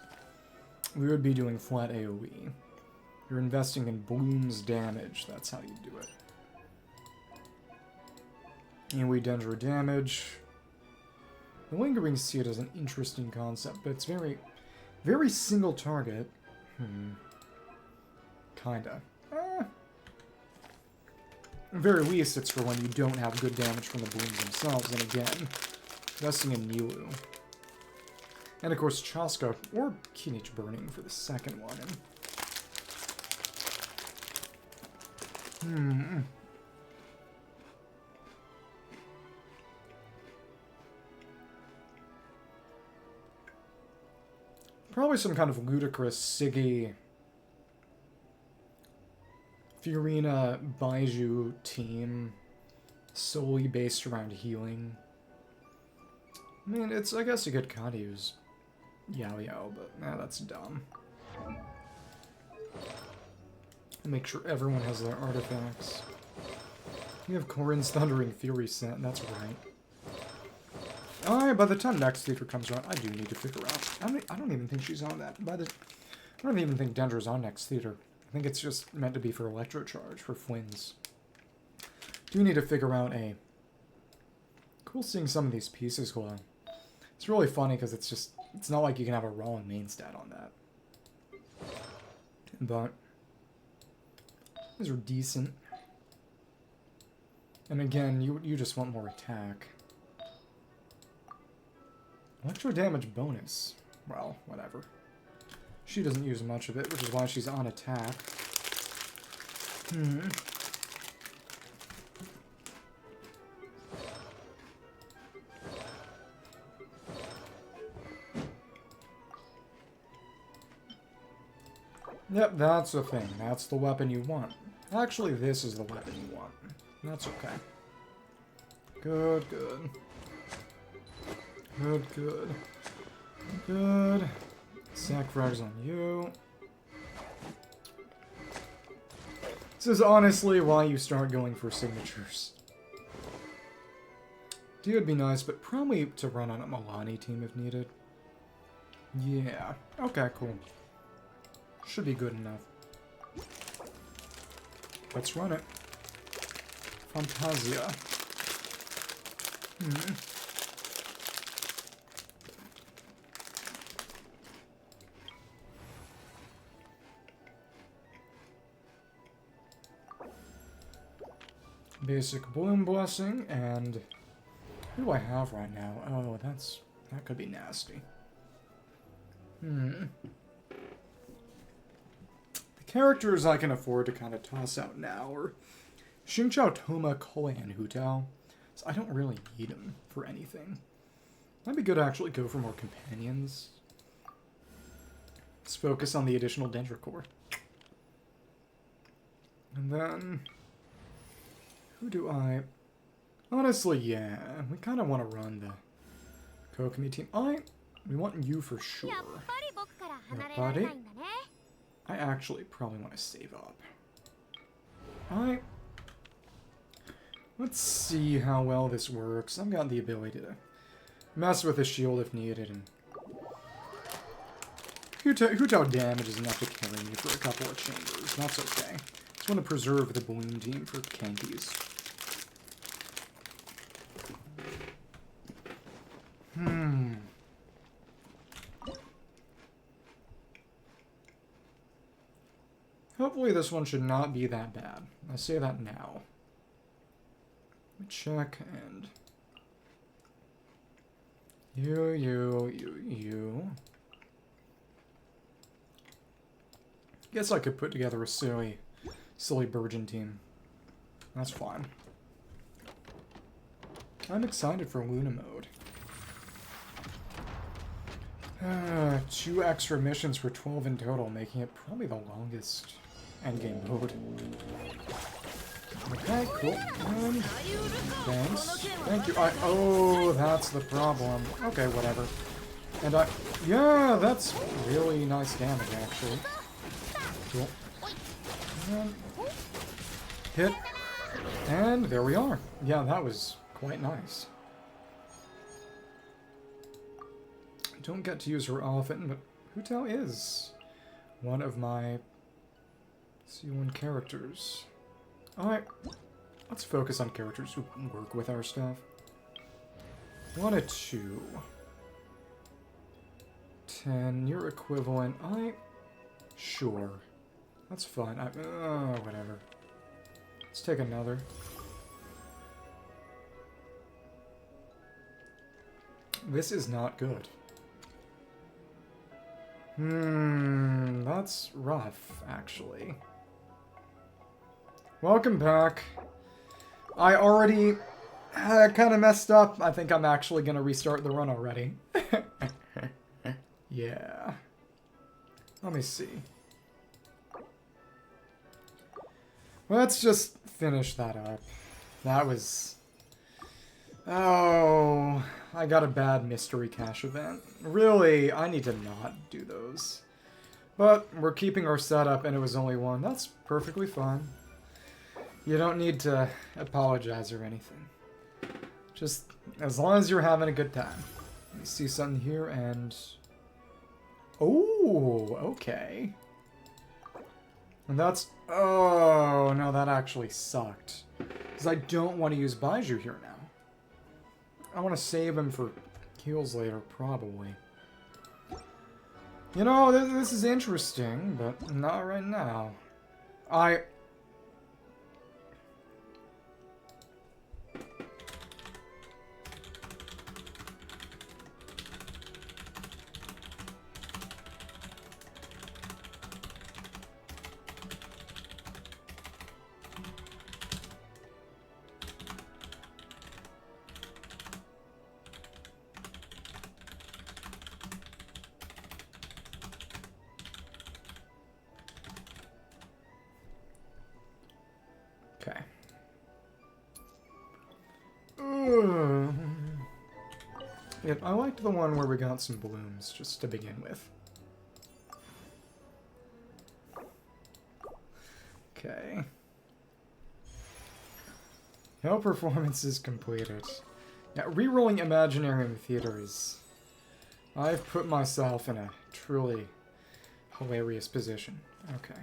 S1: We would be doing flat AoE. You're investing in Bloom's damage, that's how you do it. AoE Dendro damage. The Lingering Seed is an interesting concept, but it's very, very single target. Kinda. At the very least, it's for when you don't have good damage from the blooms themselves, and again, investing in Nilou. And of course, Chaska, or Kinich Burning for the second one. Probably some kind of ludicrous Siggy Fiorina Baiju team solely based around healing. I mean, I guess you could kind of use Yao Yao, but that's dumb. Make sure everyone has their artifacts. You have Corin's Thundering Fury set, that's right. By the time next theater comes around, I do need to figure out. I don't even think she's on that. I don't even think Dendra's on next theater. I think it's just meant to be for Electrocharge, for Flynn's. Do need to figure out a... Cool seeing some of these pieces go on. It's really funny because it's not like you can have a wrong main stat on that. But these are decent. And again, you just want more attack. Electro damage bonus. Well, whatever. She doesn't use much of it, which is why she's on attack. Yep, that's the thing. That's the weapon you want. Actually, this is the weapon you want. That's okay. Good, good. Good, good. Good. Sack frags on you. This is honestly why you start going for signatures. D would be nice, but probably to run on a Milani team if needed. Yeah. Okay, cool. Should be good enough. Let's run it. Fantasia. Basic Bloom Blessing, and who do I have right now? Oh, that could be nasty. The characters I can afford to kind of toss out now are Xingqiao, Toma, Kole, and Hutao. So I don't really need them for anything. Might be good to actually go for more companions. Let's focus on the additional Dendra Core. And then, who do I... Honestly, yeah, we kind of want to run the Kokomi team. We want you for sure. Yeah, buddy. I actually probably want to save up. Let's see how well this works. I've got the ability to mess with the shield if needed, and Hutao damage is enough to carry me for a couple of chambers. That's okay. Just want to preserve the Bloom team for Kankies. Hopefully this one should not be that bad. I say that now. Let me check, and... You. Guess I could put together a silly Burgeon team. That's fine. I'm excited for Luna mode. 2 extra missions for 12 in total, making it probably the longest endgame mode. Okay, cool. Thanks. Thank you. Oh, that's the problem. Okay, whatever. And yeah, that's really nice damage, actually. Cool. And hit. And there we are. Yeah, that was quite nice. Don't get to use her often, but Hutao is one of my C1 characters. Alright, let's focus on characters who work with our stuff. 1 to 2. 10, your equivalent. Sure. That's fine. Whatever. Let's take another. This is not good. That's rough, actually. Welcome back. I already kind of messed up. I think I'm actually going to restart the run already. Yeah. Let me see. Let's just finish that up. That was... Oh, I got a bad mystery cache event. Really, I need to not do those. But we're keeping our setup, and it was only 1. That's perfectly fine. You don't need to apologize or anything. Just as long as you're having a good time. Let me see something here, and... Oh, okay. And that's... Oh, no, that actually sucked. Because I don't want to use Baiju here now. I want to save him for heals later, probably. You know, this is interesting, but not right now. Okay. Yeah, I liked the one where we got some blooms, just to begin with. Okay. No performances completed. Yeah, rerolling Imaginarium Theater is... I've put myself in a truly hilarious position. Okay.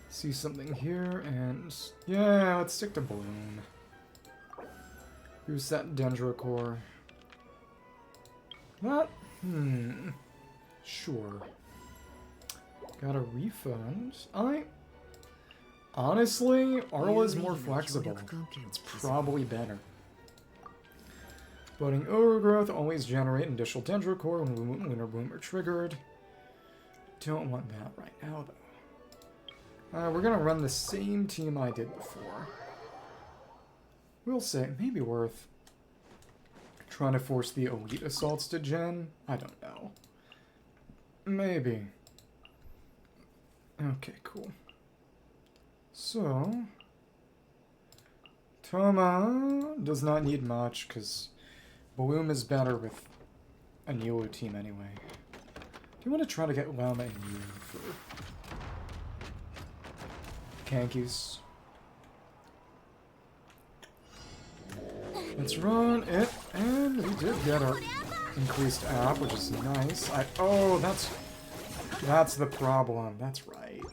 S1: See something here, and... Yeah, let's stick to Bloom. Use that Dendra Core. That... Sure. Got a refund. Honestly, Arla's more flexible. It's probably better. Budding Overgrowth always generate initial Dendrocore when Lunar-Bloom are triggered. Don't want that right now, though. We're gonna run the same team I did before. We'll say, maybe worth trying to force the Elite Assaults to gen? I don't know. Maybe. Okay, cool. So, Toma does not need much, because Bloom is better with a Nilou team anyway. Do you want to try to get Lauma and you for Kankies? Let's run it, and we did get our increased app, which is nice. Oh, that's the problem. That's right.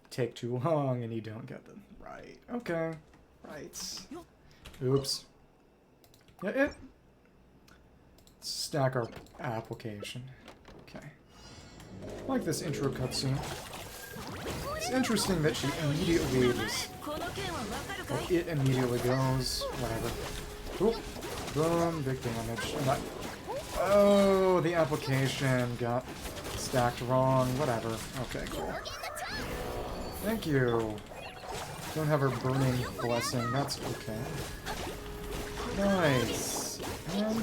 S1: Take too long, and you don't get them right. Okay, right. Oops. Yeah, Let's stack our application. Okay. I like this intro cutscene. It's interesting that she immediately just... Well, it immediately goes. Whatever. Cool. Boom. Big damage. Oh, the application got stacked wrong. Whatever. Okay, cool. Thank you. Don't have her burning blessing. That's okay. Nice. And...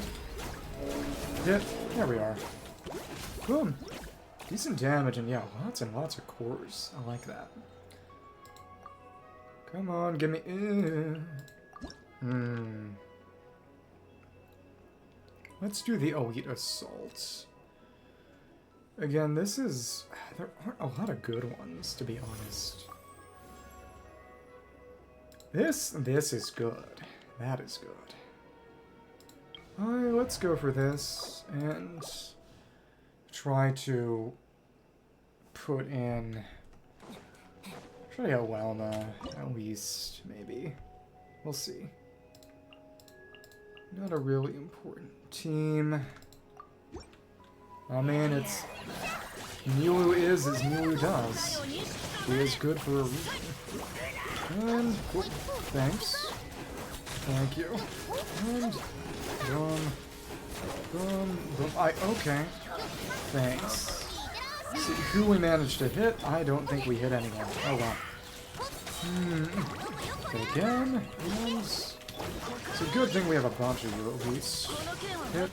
S1: hit. There we are. Boom. Decent damage, and yeah, lots and lots of cores. I like that. Come on, give me... Let's do the Elite Assault. Again, this is... There aren't a lot of good ones, to be honest. This is good. That is good. Alright, let's go for this, and try to put in... Try to get Lauma, at least, maybe. We'll see. Not a really important team. I mean, it's... Nilou is as Nilou does. She is good for a reason. And, cool. Thanks. Thank you. And, boom. Boom. Boom. Okay. Thanks. See who we managed to hit. I don't think we hit anyone. Oh well. Again. And it's a good thing we have a bunch of you at least. Hit.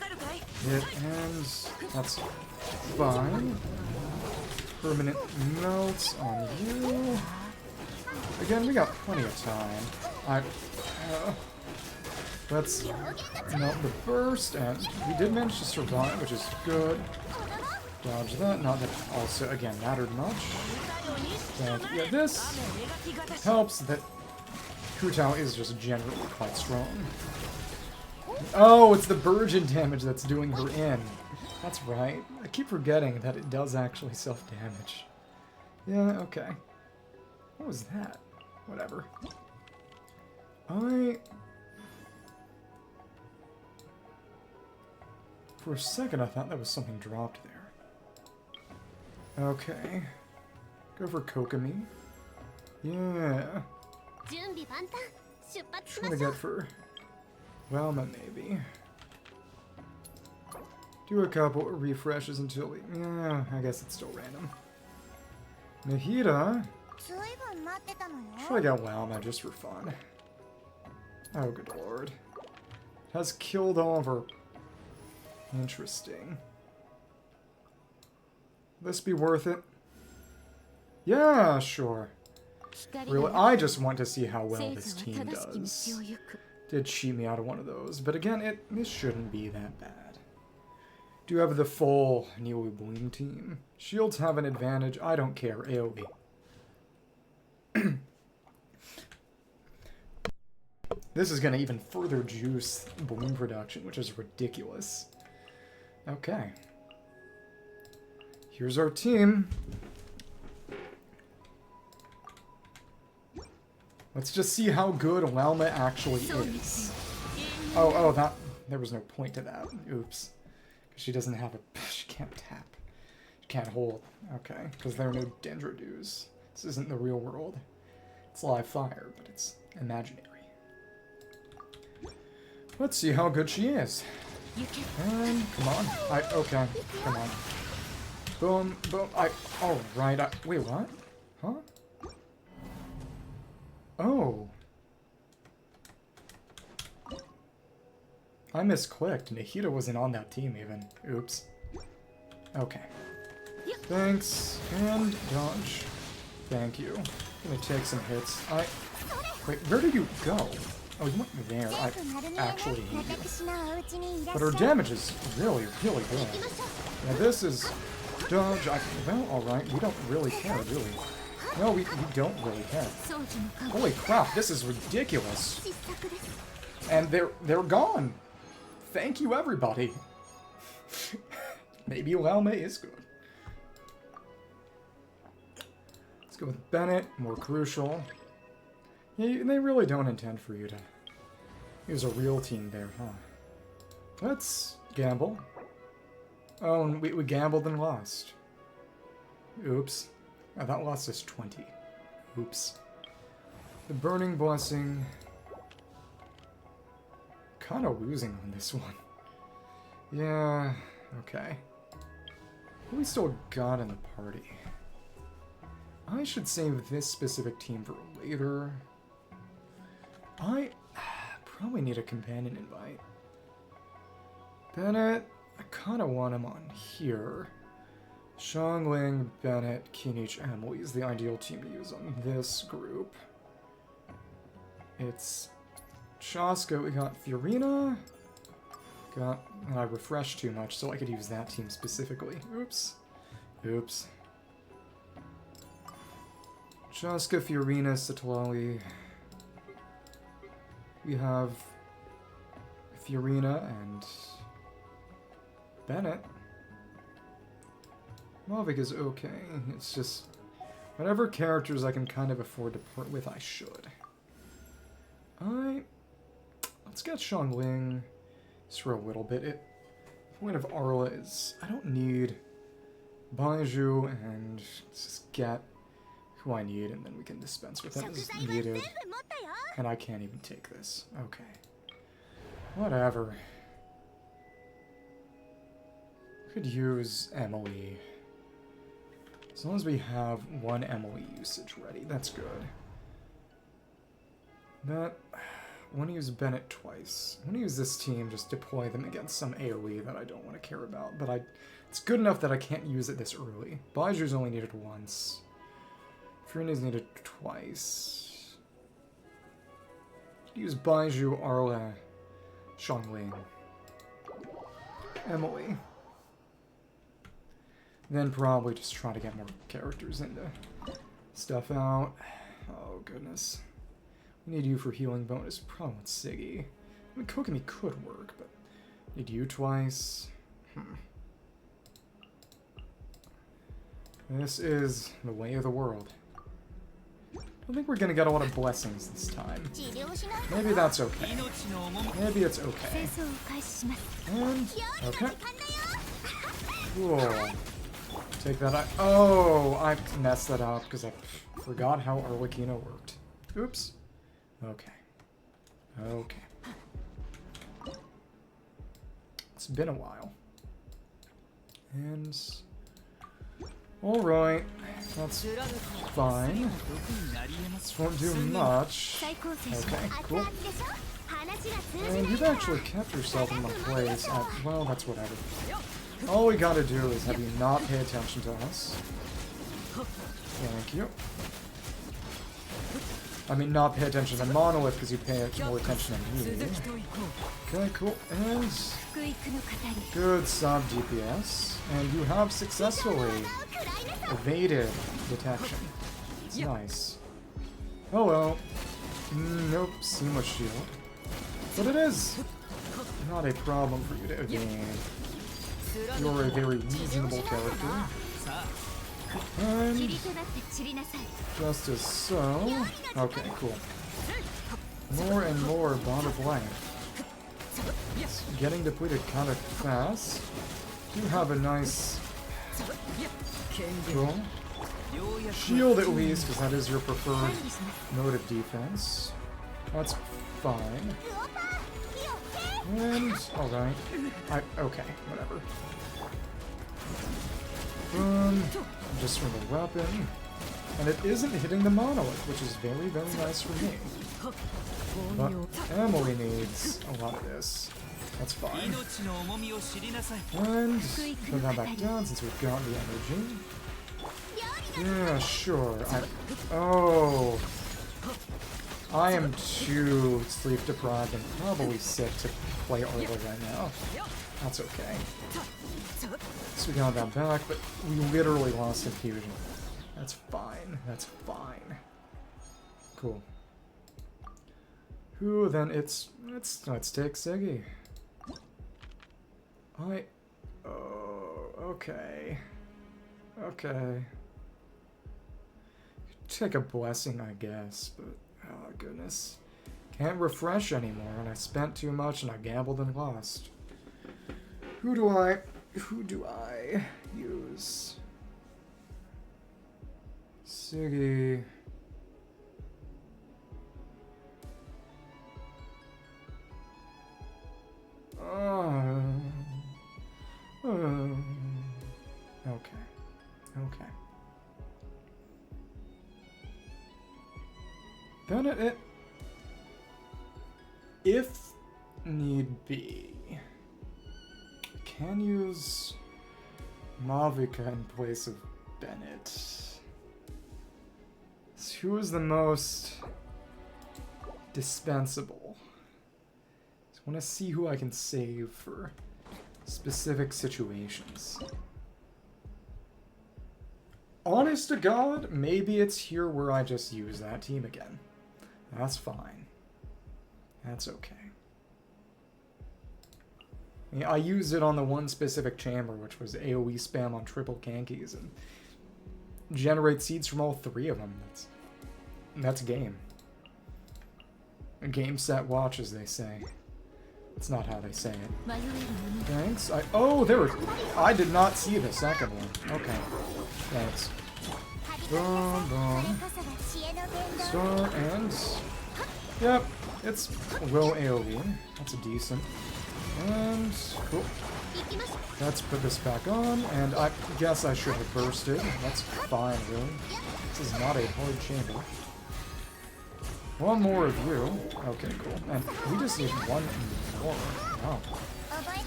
S1: Hit. And that's fine. Permanent melts on you. Again, we got plenty of time. Let's melt the burst, and we did manage to survive, which is good. Dodge that. Not that also, again, mattered much. And yeah, this helps that Kutao is just generally quite strong. Oh, it's the Burgeon damage that's doing her in. That's right. I keep forgetting that it does actually self-damage. Yeah, okay. What was that? Whatever. For a second, I thought that was something dropped there. Okay. Go for Kokomi. Yeah. Trying to get for Lauma, maybe. Do a couple refreshes until we... Yeah, I guess it's still random. Nahida. Try to get Lauma just for fun. Oh, good lord. Has killed all of her... Interesting. This be worth it? Yeah, sure. Really, I just want to see how well this team does. Did cheat me out of one of those, but again, this shouldn't be that bad. Do you have the full Nilou-Bloom team? Shields have an advantage. I don't care. AoE. This is going to even further juice Bloom production, which is ridiculous. Okay. Here's our team. Let's just see how good Lauma actually is. Oh, that... There was no point to that. Oops. Because she doesn't have a... She can't tap. She can't hold. Okay. Because there are no Dendrodues. This isn't the real world. It's live fire, but it's imaginary. Let's see how good she is. And come on. Okay, come on. Boom, boom. Alright. Wait, what? Huh? Oh. I misclicked. Nahida wasn't on that team even. Oops. Okay. Thanks. And dodge. Thank you. Gonna take some hits. Wait, where did you go? Oh, you went there. I actually hate you. But her damage is really, really good. Now this is dodge. Well, alright. We don't really care, do we? No, we don't really care. Holy crap, this is ridiculous. And they're gone. Thank you, everybody. Maybe Lauma is good. Let's go with Bennett, more crucial. Yeah, they really don't intend for you to use a real team there, huh? Let's gamble. Oh, and we gambled and lost. Oops. Oh, that lost us 20. Oops. The Burning Blessing. Kind of losing on this one. Yeah, okay. Who we still got in the party? I should save this specific team for later. I probably need a companion invite. Bennett, I kind of want him on here. Xiangling, Bennett, Kinich, Emily is the ideal team to use on this group. It's Shaska, we got Fiorina. I refreshed too much, so I could use that team specifically. Oops. Oops. Shaska, Fiorina, Citlali. We have Fiorina and Bennett. Mavic is okay. It's just whatever characters I can kind of afford to part with, I should. Let's get Xiangling just for a little bit. The point of Arla is I don't need Baiju, and let's just get who I need, and then we can dispense with it as needed. And I can't even take this. Okay. Whatever. Could use Emily. As long as we have one Emily usage ready, that's good. I want to use Bennett twice. I want to use this team, just deploy them against some AoE that I don't want to care about, but it's good enough that I can't use it this early. Baiju's only needed once. Fiorina's needed twice. Use Baiju, Arla, Xiangling, Emily. Then probably just try to get more characters into stuff out. Oh, goodness. We need you for healing bonus. Probably with Siggy. I mean, Kokomi could work, but need you twice. This is the way of the world. I think we're gonna get a lot of blessings this time. Maybe that's okay. Maybe it's okay. And, okay. Cool. Take that out. Oh, I messed that up because I forgot how Arlecchino worked. Oops. Okay. Okay. It's been a while. And... alright. That's fine. This won't do much. Okay, cool. And you've actually kept yourself in my place. Well, that's whatever. All we gotta do is have you not pay attention to us. Thank you. I mean, not pay attention to Monolith because you pay more attention to me. Okay, cool. And good sub DPS. And you have successfully evaded detection. It's nice. Oh well. Nope, seamless shield. But it is not a problem for you to evade. You're a very reasonable character. And just as so. Okay, cool. More and more Bond of Life. It's getting depleted kind of fast. You have a nice... cool. Shield at least, because that is your preferred mode of defense. That's fine. And, alright. Okay, whatever. Just for the weapon. And it isn't hitting the monolith, which is very, very nice for me. But Emily needs a lot of this. That's fine. And put that back down since we've got the energy. Yeah, sure. I am too sleep deprived and probably sick to play early right now. That's okay. So we got that back, but we literally lost infusion. That's fine. That's fine. Cool. Who then? Let's take Siggy. Okay. Okay. Take a blessing, I guess, but oh goodness. Can't refresh anymore, and I spent too much and I gambled and lost. Who do I use? Siggy. Okay. Okay. Then if need be, can use Mavica in place of Bennett. So who is the most dispensable? I want to see who I can save for specific situations. Honest to God, maybe it's here where I just use that team again. That's fine. That's okay. Yeah, I used it on the one specific chamber, which was AoE spam on triple Kankis, and generate seeds from all three of them. That's game. A game, set, watch, as they say. It's not how they say it. Thanks. I did not see the second one. Okay. Thanks. Boom, boom. Star and... Yep, it's low AoE. That's a decent. And... cool. Let's put this back on, and I guess I should have bursted. That's fine, really. This is not a hard chamber. One more of you. Okay, cool. And we just need one more. Wow.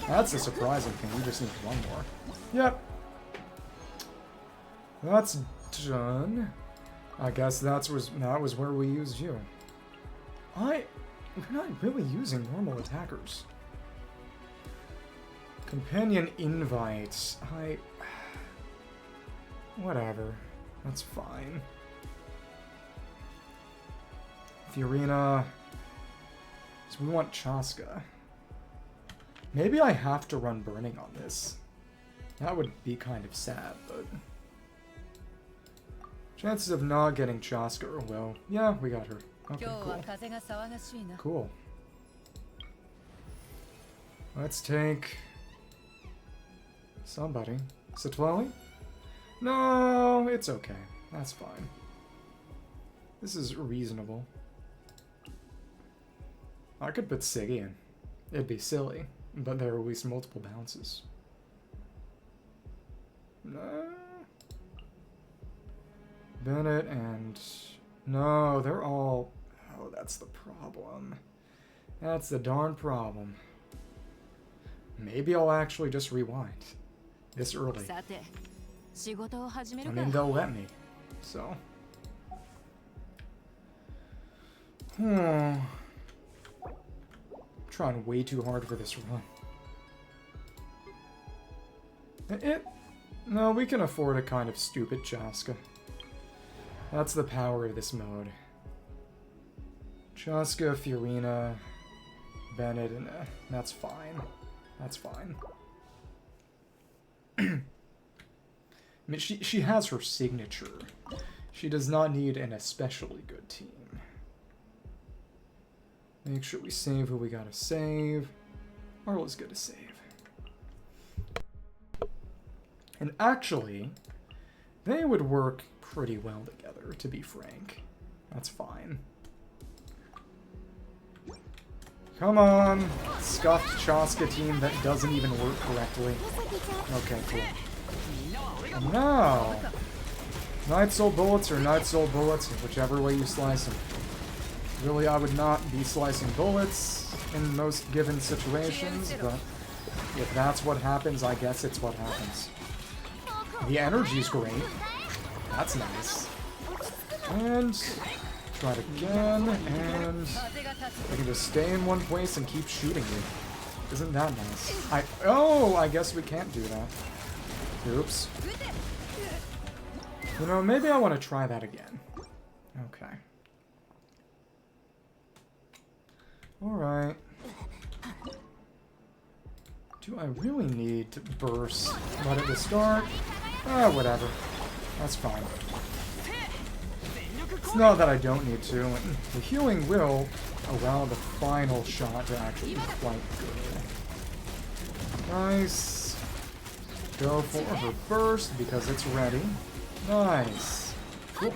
S1: That's a surprising thing. We just need one more. Yep. That's done. I guess that was where we used you. We're not really using normal attackers. Companion invites. Whatever. That's fine. Fiorina. So we want Chaska. Maybe I have to run Burning on this. That would be kind of sad, but... chances of not getting Chaska are low. Yeah, we got her. Okay, cool. Cool. Let's take... somebody. Satwelli? No, it's okay. That's fine. This is reasonable. I could put Siggy in. It'd be silly, but there are at least multiple bounces. No. Bennett and... no, they're all... oh, that's the problem. That's the darn problem. Maybe I'll actually just rewind. This early. I mean, they'll let me. So... trying way too hard for this run. No, we can afford a kind of stupid Chaska. That's the power of this mode. Chaska, Fiorina, Bennett, and that's fine. That's fine. I mean, she has her signature. She does not need an especially good team. Make sure we save who we gotta save. Arla's good to save. And actually, They would work pretty well together, to be frank. That's fine. Come on, scuffed Chaska team that doesn't even work correctly. Okay, cool. And now, Night Soul bullets or Night Soul bullets, whichever way you slice them. Really, I would not be slicing bullets in most given situations, but if that's what happens, I guess it's what happens. The energy's great. That's nice. And try it again, and I can just stay in one place and keep shooting you. Isn't that nice? Oh, I guess we can't do that. Oops. You know, maybe I want to try that again. Okay. Alright. Do I really need to burst right at the start? Ah, whatever. That's fine. It's not that I don't need to. The healing will allow the final shot to actually be quite good. Nice. Go for her burst because it's ready. Nice. Cool.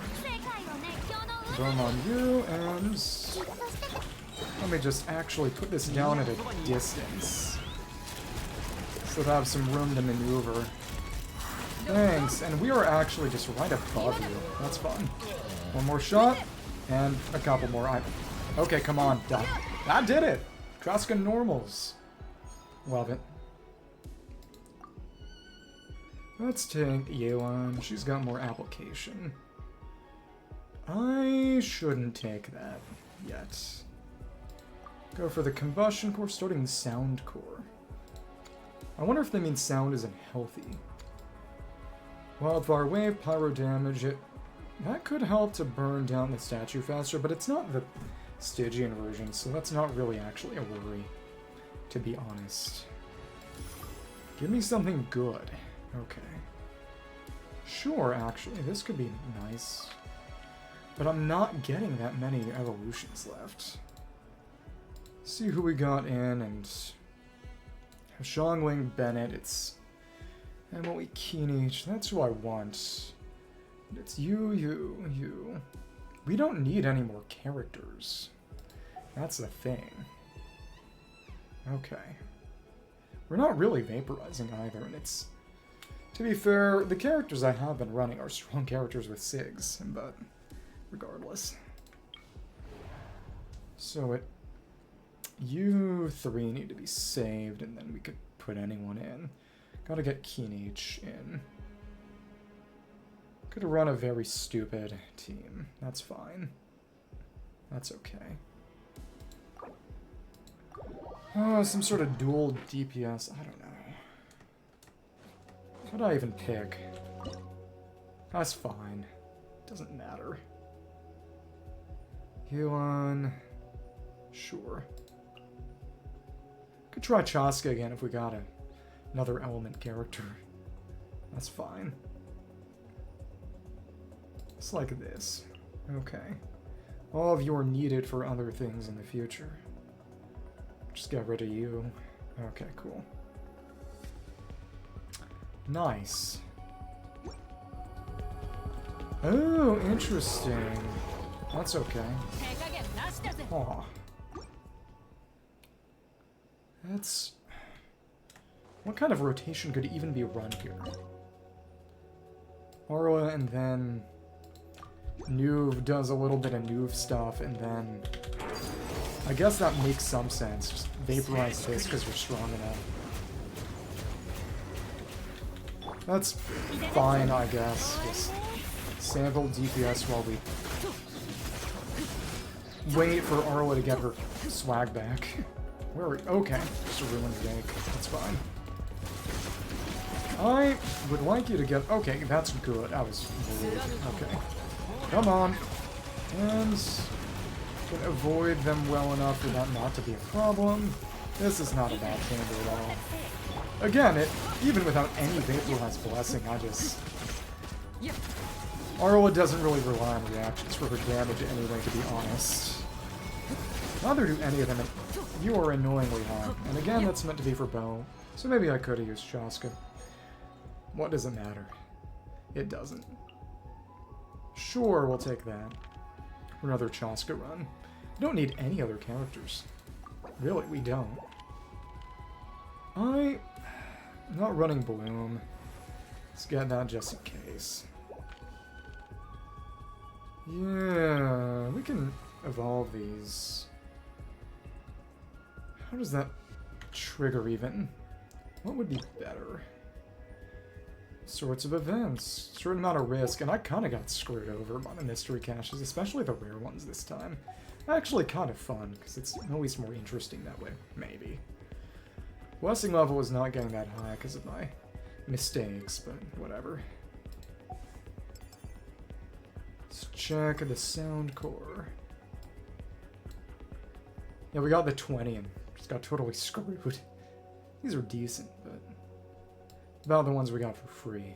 S1: Boom on you, and let me just actually put this down at a distance so that I have some room to maneuver. Thanks, and we are actually just right above you. That's fun. One more shot, and a couple more. Okay, come on. That did it! Traska normals. Love it. Let's take Yelan. She's got more application. I shouldn't take that yet. Go for the combustion core, starting the sound core. I wonder if they mean sound isn't healthy. Wildfire wave, pyro damage, that could help to burn down the statue faster, but it's not the Stygian version, so that's not really actually a worry, to be honest. Give me something good. Okay. Sure, actually, this could be nice. But I'm not getting that many evolutions left. See who we got in, and Xiangling, Bennett, it's Emily Keenich, that's who I want. It's you. We don't need any more characters. That's the thing. Okay. We're not really vaporizing either, and it's... To be fair, the characters I have been running are strong characters with SIGs, but regardless. So you three need to be saved, and then we could put anyone in. Gotta get Keenich in. Could have run a very stupid team. That's fine. That's okay. Oh, some sort of dual DPS. I don't know. What do I even pick? That's fine. Doesn't matter. Yuan. Sure. Could try Chaska again if we got another element character. That's fine. It's like this. Okay. All of you are needed for other things in the future. Just get rid of you. Okay, cool. Nice. Oh, interesting. That's okay. Aw. That's... What kind of rotation could even be run here? Arwa and then... Nuve does a little bit of Nuve stuff, and then... I guess that makes some sense. Just vaporize this because you're strong enough. That's fine, I guess. Just sample DPS while we wait for Arwa to get her swag back. Where are we? Okay, just a ruined Jake. That's fine. I would like you to get... Okay, that's good. I was worried. Okay. Come on. And... can avoid them well enough for that not to be a problem. This is not a bad chamber at all. Again, even without any Vaporized Blessing, I just... Arwa doesn't really rely on reactions for her damage anyway, to be honest. Neither do any of them, and you are annoyingly high. And again, that's meant to be for bow, so maybe I could have used Chaska. What does it matter? It doesn't. Sure, we'll take that. For another Chaska run. We don't need any other characters. Really, we don't. I'm not running Bloom. Let's get that just in case. Yeah, we can evolve these. How does that trigger even? What would be better? Sorts of events. Certain amount of risk, and I kind of got screwed over by the mystery caches, especially the rare ones this time. Actually kind of fun, because it's always more interesting that way. Maybe. Blessing level is not getting that high because of my mistakes, but whatever. Let's check the sound core. Yeah, we got the 20 and just got totally screwed. These are decent, but about the ones we got for free.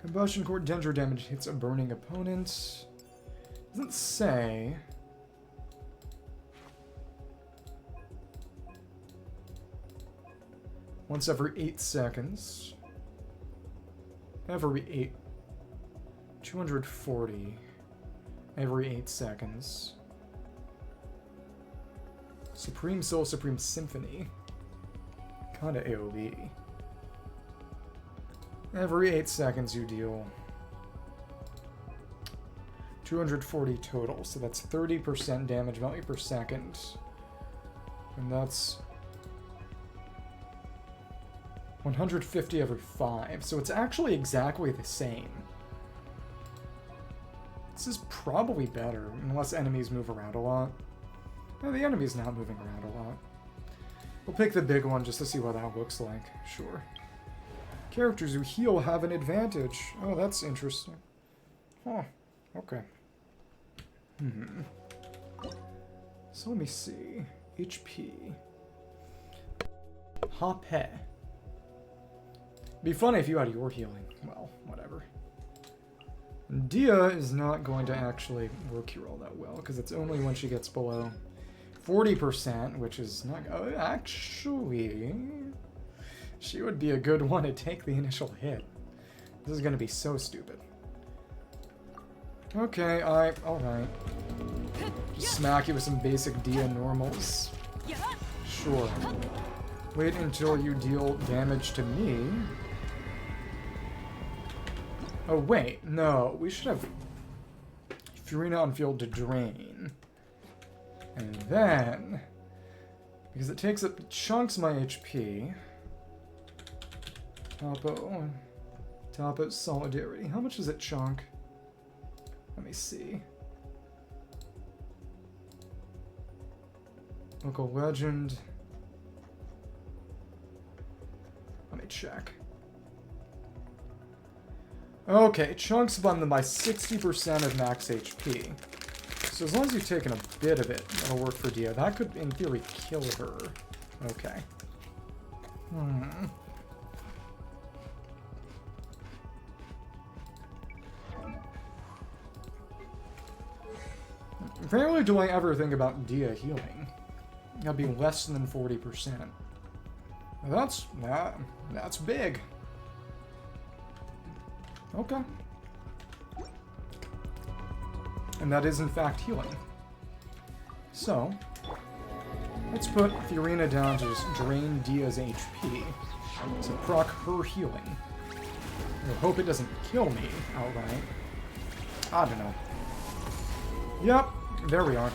S1: Combustion core danger damage hits a burning opponent. Doesn't say. Once every 8 seconds. Every 8. 240. Every 8 seconds. Supreme Soul, Supreme Symphony. Kinda AoE. Every 8 seconds you deal 240 total, so that's 30% damage value per second. And that's 150 every 5, so it's actually exactly the same. This is probably better, unless enemies move around a lot. No, the enemy's not moving around a lot. We'll pick the big one just to see what that looks like. Sure. Characters who heal have an advantage. Oh, that's interesting. Huh. Okay. So let me see. HP. Hape. Be funny if you had your healing. Well, whatever. Dia is not going to actually work here all that well, because it's only when she gets below 40%, which is not... Oh, actually... She would be a good one to take the initial hit. This is going to be so stupid. Okay, alright. Just smack you with some basic Dia normals. Sure. Wait until you deal damage to me. Oh, wait. No, we should have Furina on field to drain. And then... Because it takes up chunks my HP... Topo Solidarity. How much does it chunk? Let me see. Local Legend. Let me check. Okay, chunks bump them by 60% of max HP. So as long as you've taken a bit of it, that'll work for Dia. That could, in theory, kill her. Okay. Rarely do I ever think about Dia healing. That'd be less than 40%. That's big. Okay. And that is in fact healing. So, let's put Furina down to just drain Dia's HP to proc her healing. I hope it doesn't kill me outright. I don't know. Yep. There we are.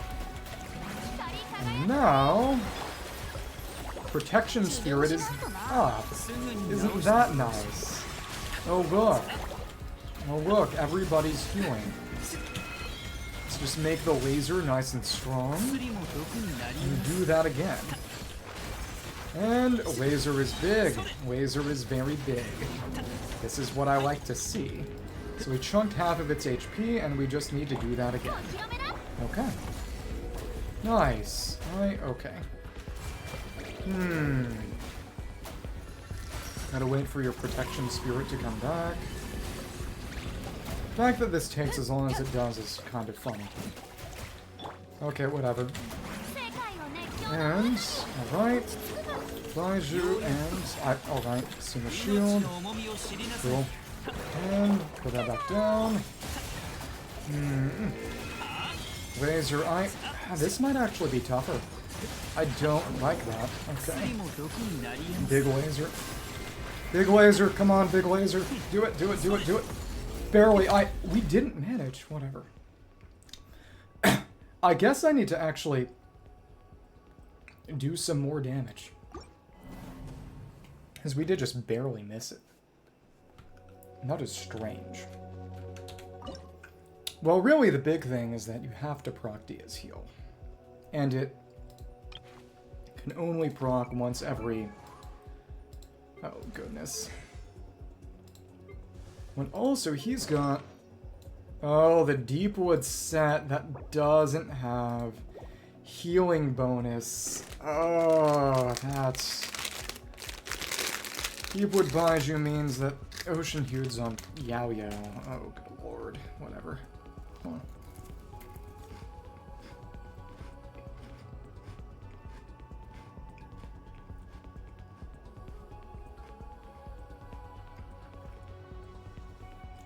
S1: And now... Protection Spirit is up. Isn't that nice? Oh, look. Oh, look. Everybody's healing. Let's just make the laser nice and strong. And do that again. And laser is big. Laser is very big. This is what I like to see. So we chunked half of its HP, and we just need to do that again. Okay. Nice. Okay. Gotta wait for your protection spirit to come back. The fact that this takes as long as it does is kind of funny. Okay, whatever. And, alright. Baiju and... alright, Suma Shield. Cool. And put that back down. Laser eye. This might actually be tougher. I don't like that. Okay. Big laser. Big laser. Come on, big laser. Do it, do it, do it, do it. Barely. We didn't manage. Whatever. I guess I need to actually do some more damage. Because we did just barely miss it. That is strange. Well, really the big thing is that you have to proc Dia's heal. And it can only proc once every... Oh, goodness. When also he's got... Oh, the Deepwood set that doesn't have healing bonus. Oh, that's... Deepwood Baiju means that Ocean Hude's on Yao Yao. Oh, good lord. Whatever. Huh.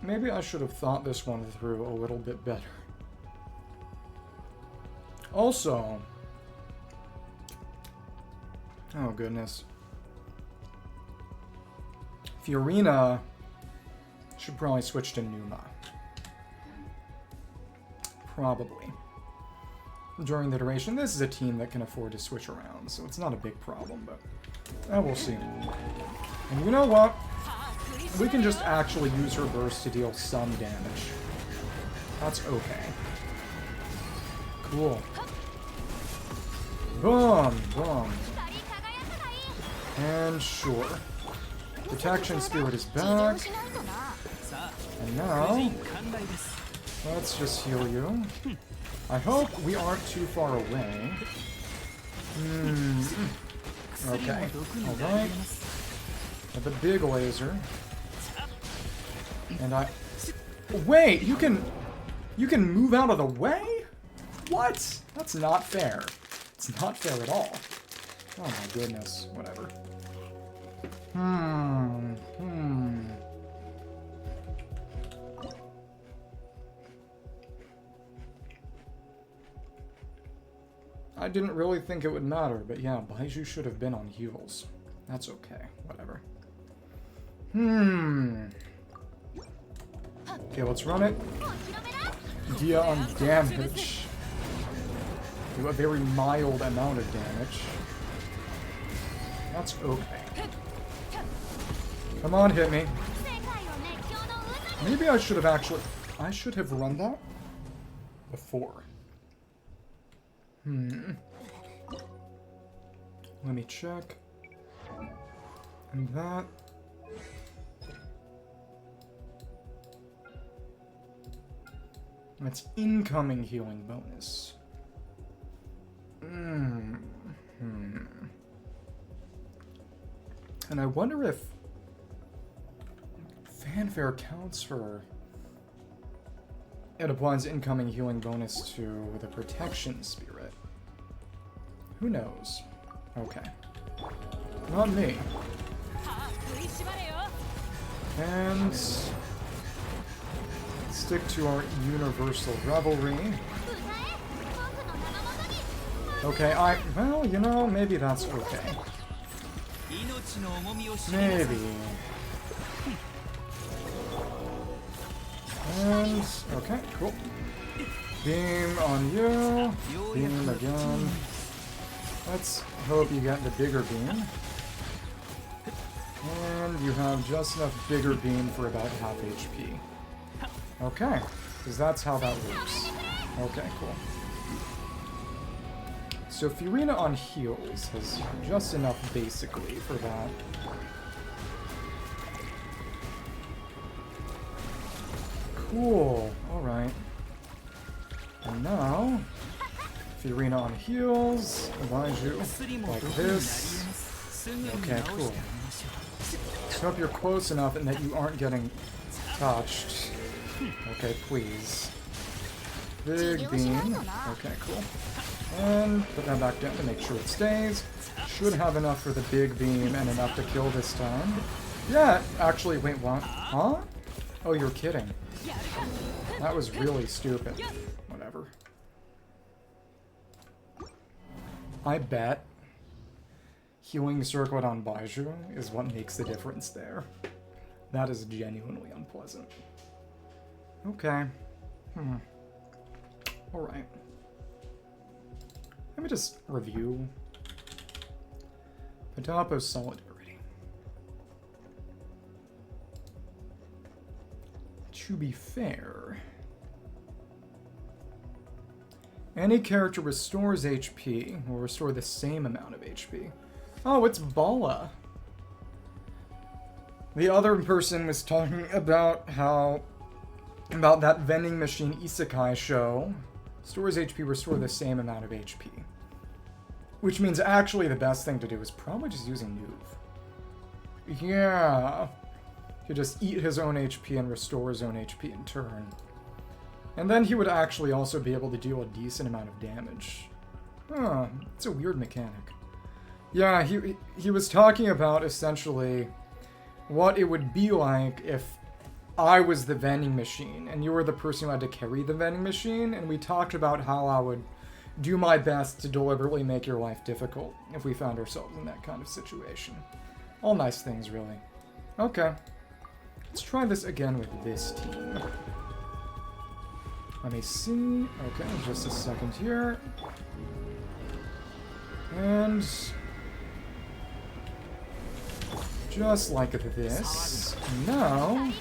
S1: Maybe I should have thought this one through a little bit better. Also... Oh, goodness. Fiorina should probably switch to Numa. Probably. During the duration. This is a team that can afford to switch around, so it's not a big problem, but we'll see. And you know what? We can just actually use her burst to deal some damage. That's okay. Cool. Boom! Boom. And sure. Protection Spirit is back. And now, let's just heal you. I hope we aren't too far away. Okay. Alright. With the big laser. And wait, you can move out of the way? What? That's not fair. It's not fair at all. Oh my goodness. Whatever. I didn't really think it would matter, but yeah, Baiju should have been on heals. That's okay. Whatever. Okay, let's run it. Dia on damage. Do a very mild amount of damage. That's okay. Come on, hit me. Maybe I should have actually... I should have run that before. Let me check. And that... That's incoming healing bonus. And I wonder if Fanfare counts for... It applies incoming healing bonus to the Protection Spirit. Who knows? Okay. Not me. And... stick to our Universal Revelry. Okay, well, you know, maybe that's okay. Maybe. And, okay, cool. Beam on you. Beam again. Let's hope you get the bigger beam. And you have just enough bigger beam for about half HP. Okay, because that's how that works. Okay, cool. So Fiorina on heals has just enough basically for that. Cool, alright. And now, Fiorina on heals, Baiju like this. Okay, cool. So hope you're close enough and that you aren't getting touched. Okay, please. Big beam. Okay, cool. And put that back down to make sure it stays. Should have enough for the big beam and enough to kill this time. Yeah, actually, wait, what? Huh? Oh, you're kidding. That was really stupid. Whatever. I bet healing Circlet on Baiju is what makes the difference there. That is genuinely unpleasant. Okay. Alright. Let me just review. Patapo's Solidarity. To be fair, any character restores HP will restore the same amount of HP. Oh, it's Bala. The other person was talking about about that vending machine isekai show. Stores HP restore the same amount of HP. Which means actually the best thing to do is probably just using Nuve. Yeah. He just eat his own HP and restore his own HP in turn. And then he would actually also be able to deal a decent amount of damage. Huh, it's a weird mechanic. Yeah, he was talking about essentially what it would be like if I was the vending machine and you were the person who had to carry the vending machine, and we talked about how I would do my best to deliberately make your life difficult if we found ourselves in that kind of situation. All nice things, really. Okay. Let's try this again with this team. Let me see. Okay, just a second here. And just like this. Now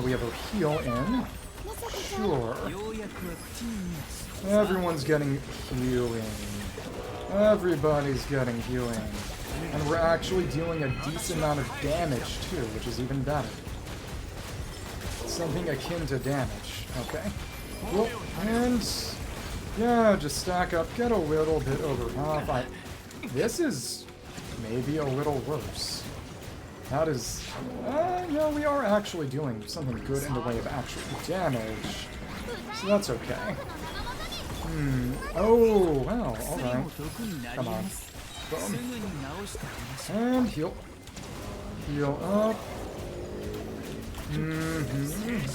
S1: we have our heal in. Sure. Everyone's getting healing. Everybody's getting healing. And we're actually dealing a decent amount of damage too, which is even better. Something akin to damage. Okay. Cool. And yeah, just stack up, get a little bit over half. This is maybe a little worse. That is, yeah, we are actually doing something good in the way of actual damage. So that's okay. Oh, wow, alright. Come on. Boom. And heal. Heal up.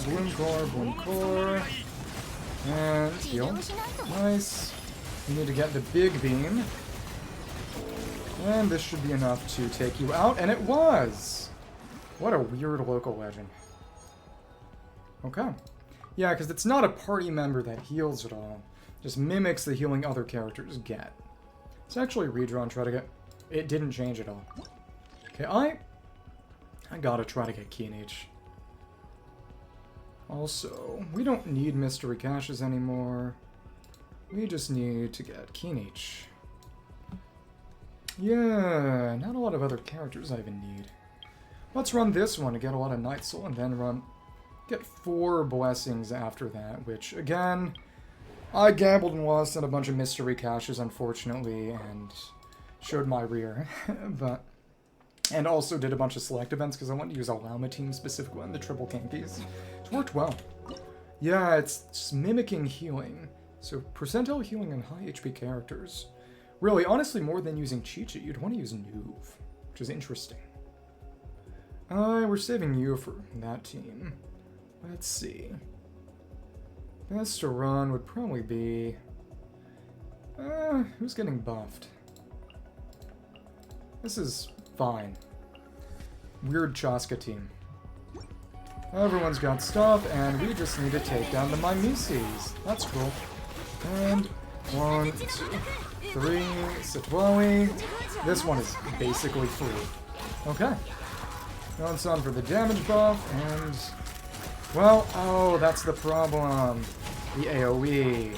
S1: Bloom core. And heal. Nice. You need to get the big beam. And this should be enough to take you out, and it was! What a weird local legend. Okay. Yeah, because it's not a party member that heals at all. Just mimics the healing other characters get. Let's actually redraw and try to get... It didn't change at all. Okay, I gotta try to get Keen H. Also, we don't need mystery caches anymore. We just need to get Keen H. Yeah, not a lot of other characters I even need. Let's run this one to get a lot of Night Soul, and then get 4 blessings after that, which, again, I gambled and lost on a bunch of mystery caches, unfortunately, and showed my rear. And also did a bunch of select events, because I wanted to use a Lauma team specifically on the triple Kankies. It worked well. Yeah, it's just mimicking healing. So, percentile healing on high HP characters. Really, honestly, more than using Chi-Chi, you'd want to use Nuve, which is interesting. We're saving you for that team. Let's see. Best to run would probably be... who's getting buffed? This is fine. Weird Chaska team. Everyone's got stuff, and we just need to take down the Mimesis. That's cool. And 1, 2... 3, Sitwawi. This one is basically free. Okay. Going on for the damage buff, and... Well, oh, that's the problem. The AoE.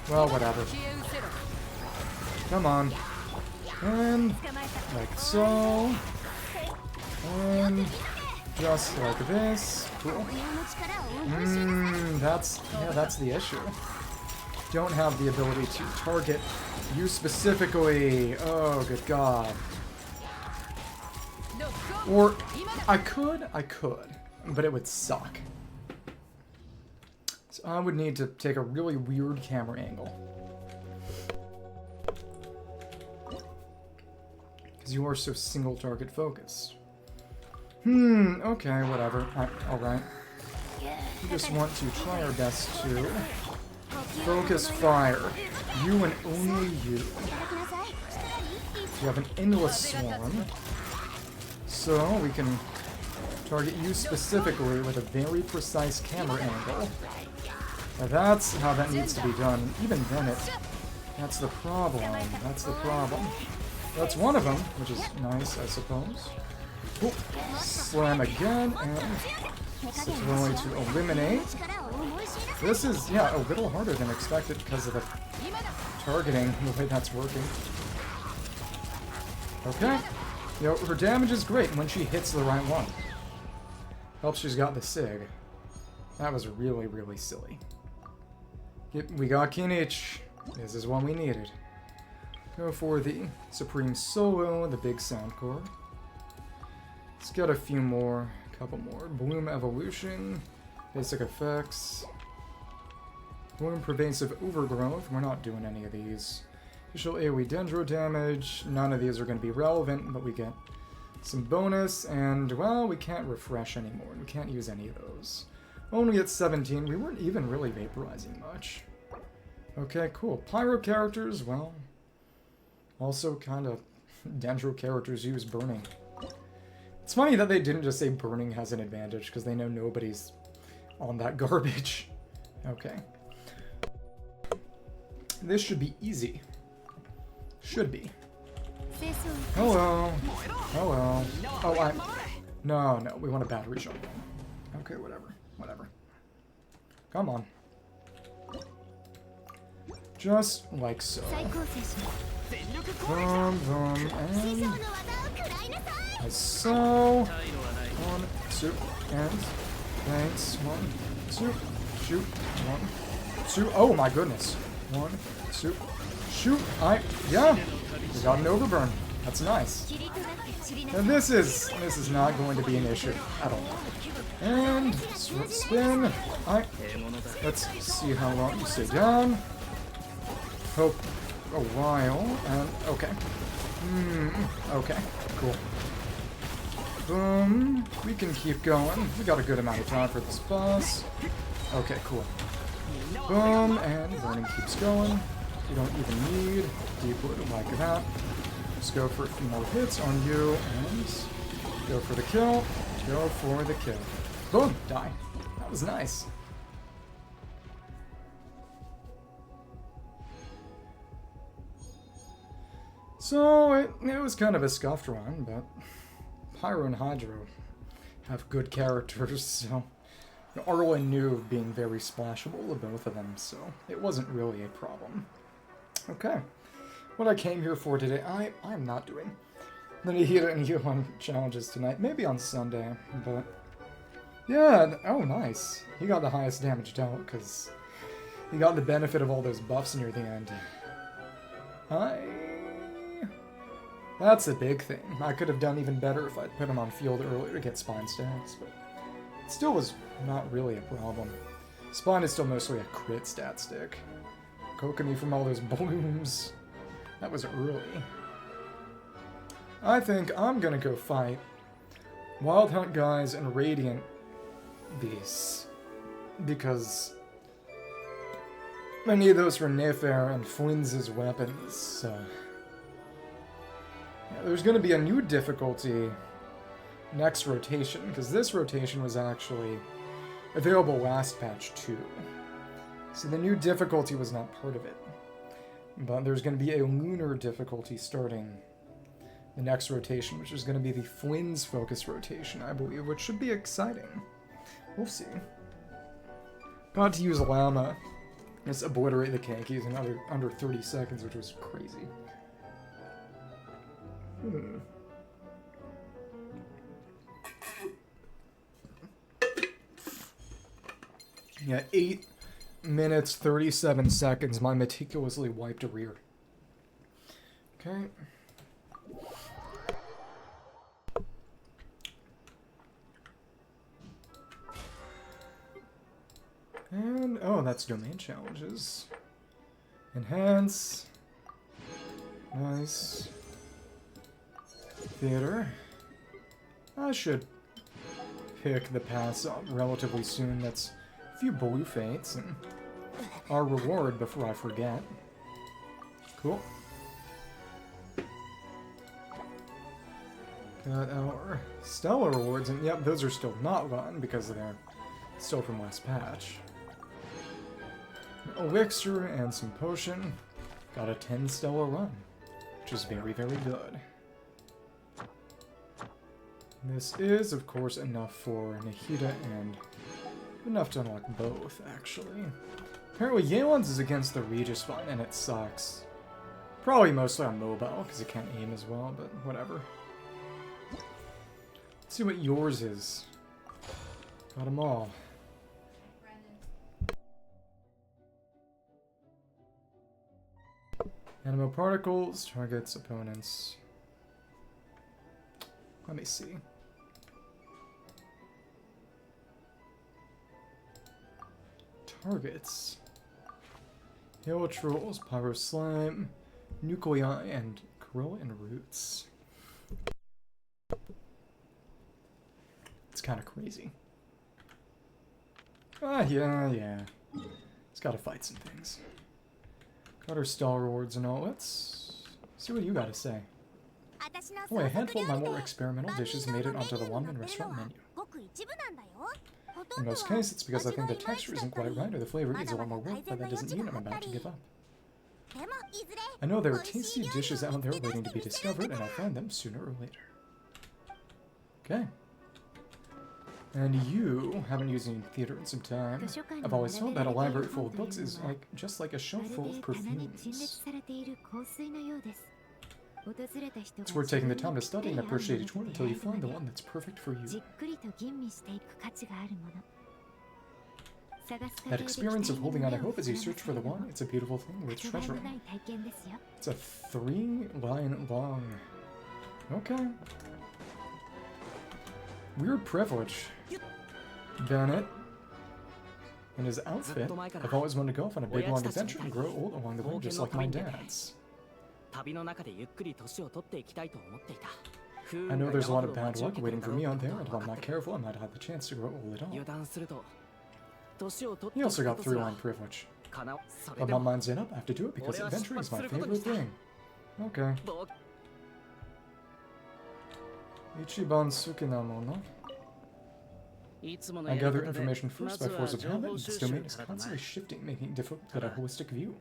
S1: Well, whatever. Come on. And... like so. And... just like this. Cool. That's the issue. Don't have the ability to target you specifically. Oh, good God. Or, I could, but it would suck. So I would need to take a really weird camera angle. Because you are so single target focused. Okay, whatever. Alright. We just want to try our best to focus fire. You and only you. You have an endless swarm. So we can target you specifically with a very precise camera angle. Now that's how that needs to be done. Even then that's the problem. That's the problem. That's one of them, which is nice, I suppose. Ooh, slam again, and it's going to eliminate. This is, yeah, a little harder than expected because of the targeting, the way that's working. Okay. You know, her damage is great when she hits the right one. Helps she's got the Sig. That was really, really silly. We got Kinich. This is what we needed. Go for the Supreme Solo, the big sound core. Let's get a few more, couple more. Bloom Evolution, basic effects. Bloom Pervasive Overgrowth, we're not doing any of these. Official AoE Dendro damage, none of these are going to be relevant, but we get some bonus, and, well, we can't refresh anymore. We can't use any of those. Only at 17, we weren't even really vaporizing much. Okay, cool. Pyro characters, well, also kind of Dendro characters use burning. It's funny that they didn't just say burning has an advantage, because they know nobody's on that garbage. Okay. This should be easy. Should be. Hello. Hello. Oh, No, we want a battery shot. Okay, whatever. Whatever. Come on. Just like so. Boom, boom, and... Like so. 1, 2, and... Thanks. 1, 2, shoot. 1, 2. Oh my goodness. 1, 2, shoot. Yeah. We got an overburn. That's nice. And this is not going to be an issue at all. And spin. Let's see how long you stay down. Hope a while. And okay. Okay. Cool. Boom. We can keep going. We got a good amount of time for this boss. Okay. Cool. Boom. And burning keeps going. You don't even need deep wood like that. Just go for a few more hits on you, and go for the kill. Go for the kill. Boom! Die. That was nice. So, it was kind of a scuffed run, but Pyro and Hydro have good characters, so... Arl and Nuve being very splashable, both of them, so it wasn't really a problem. Okay. What I came here for today, I'm not doing the Nahida and Yuan challenges tonight. Maybe on Sunday, but... Yeah, oh nice. He got the highest damage dealt, because he got the benefit of all those buffs near the end. That's a big thing. I could have done even better if I'd put him on field earlier to get Spine stats, but it still was not really a problem. Spine is still mostly a crit stat stick. Kokomi from all those blooms. That was early. I think I'm gonna go fight Wild Hunt guys and Radiant beasts, because I need those for Nefer and Flynn's weapons, so... Yeah, there's gonna be a new difficulty next rotation, because this rotation was actually available last patch too. So the new difficulty was not part of it. But there's going to be a lunar difficulty starting the next rotation, which is going to be the Flynn's focus rotation, I believe, which should be exciting. We'll see. Got to use Lauma. Just obliterate the Kankis in under 30 seconds, which was crazy. Yeah, 8 minutes, 37 seconds, my meticulously wiped rear. Okay. And, oh, that's domain challenges. Enhance. Nice. Theater. I should pick the pass up relatively soon. That's a few blue fates and our reward before I forget. Cool. Got our stellar rewards, and yep, those are still not gone because they're still from last patch. Elixir and some potion. Got a 10 stellar run, which is very, very good. This is, of course, enough for Nahida and enough to unlock both, actually. Apparently, Yeon's is against the Regis Vine, and it sucks. Probably mostly on mobile, because it can't aim as well, but whatever. Let's see what yours is. Got them all. Animo particles, targets, opponents. Let me see. Targets. Hail Trolls, Pyro Slime, Nuclei, and Corellian Roots. It's kind of crazy. Yeah. It's gotta fight some things. Got our star rewards and all. Let's see what you gotta say. Oh, a handful of my more experimental dishes made it onto the Wanman restaurant menu. In most cases, it's because I think the texture isn't quite right or the flavor needs a lot more work, but that doesn't mean I'm about to give up. I know there are tasty dishes out there waiting to be discovered, and I'll find them sooner or later. Okay. And you haven't used any theater in some time. I've always felt that a library full of books is just like a shelf full of perfumes. It's worth taking the time to study and appreciate each one until you find the one that's perfect for you. That experience of holding out a hope as you search for the one, it's a beautiful thing worth treasuring. It's a 3-line long. Okay. Weird privilege. Bennett. In his outfit, I've always wanted to go off on a big long adventure and grow old along the way just like my dad's. I know there's a lot of bad luck waiting for me out there, and if I'm not careful, I might have the chance to grow old at all. He also got 3-line privilege. But my mind's made up, I have to do it because adventuring is my favorite thing. Okay. Ichiban Sukinamo, I gather information first by force of habit, and this domain is constantly shifting, making it difficult to get a holistic view.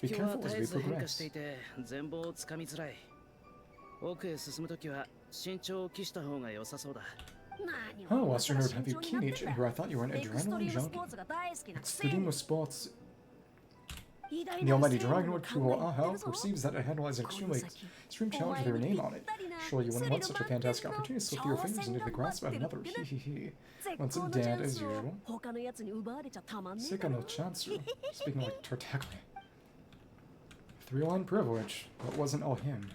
S1: Be careful as we progress. Oh, lost your nerve, have you keen agent here? I thought you were an adrenaline junkie. Excluding with sports. The almighty Dragon Lord Kuo-Aha perceives that a handle has an extreme challenge with your name on it. Surely you wouldn't want such a fantastic opportunity to slip through your fingers into the grasp of another. Hehehe. Once a dad as usual. Sika no Chansu. Speaking like Tartaglia. 3-line privilege, but wasn't all him.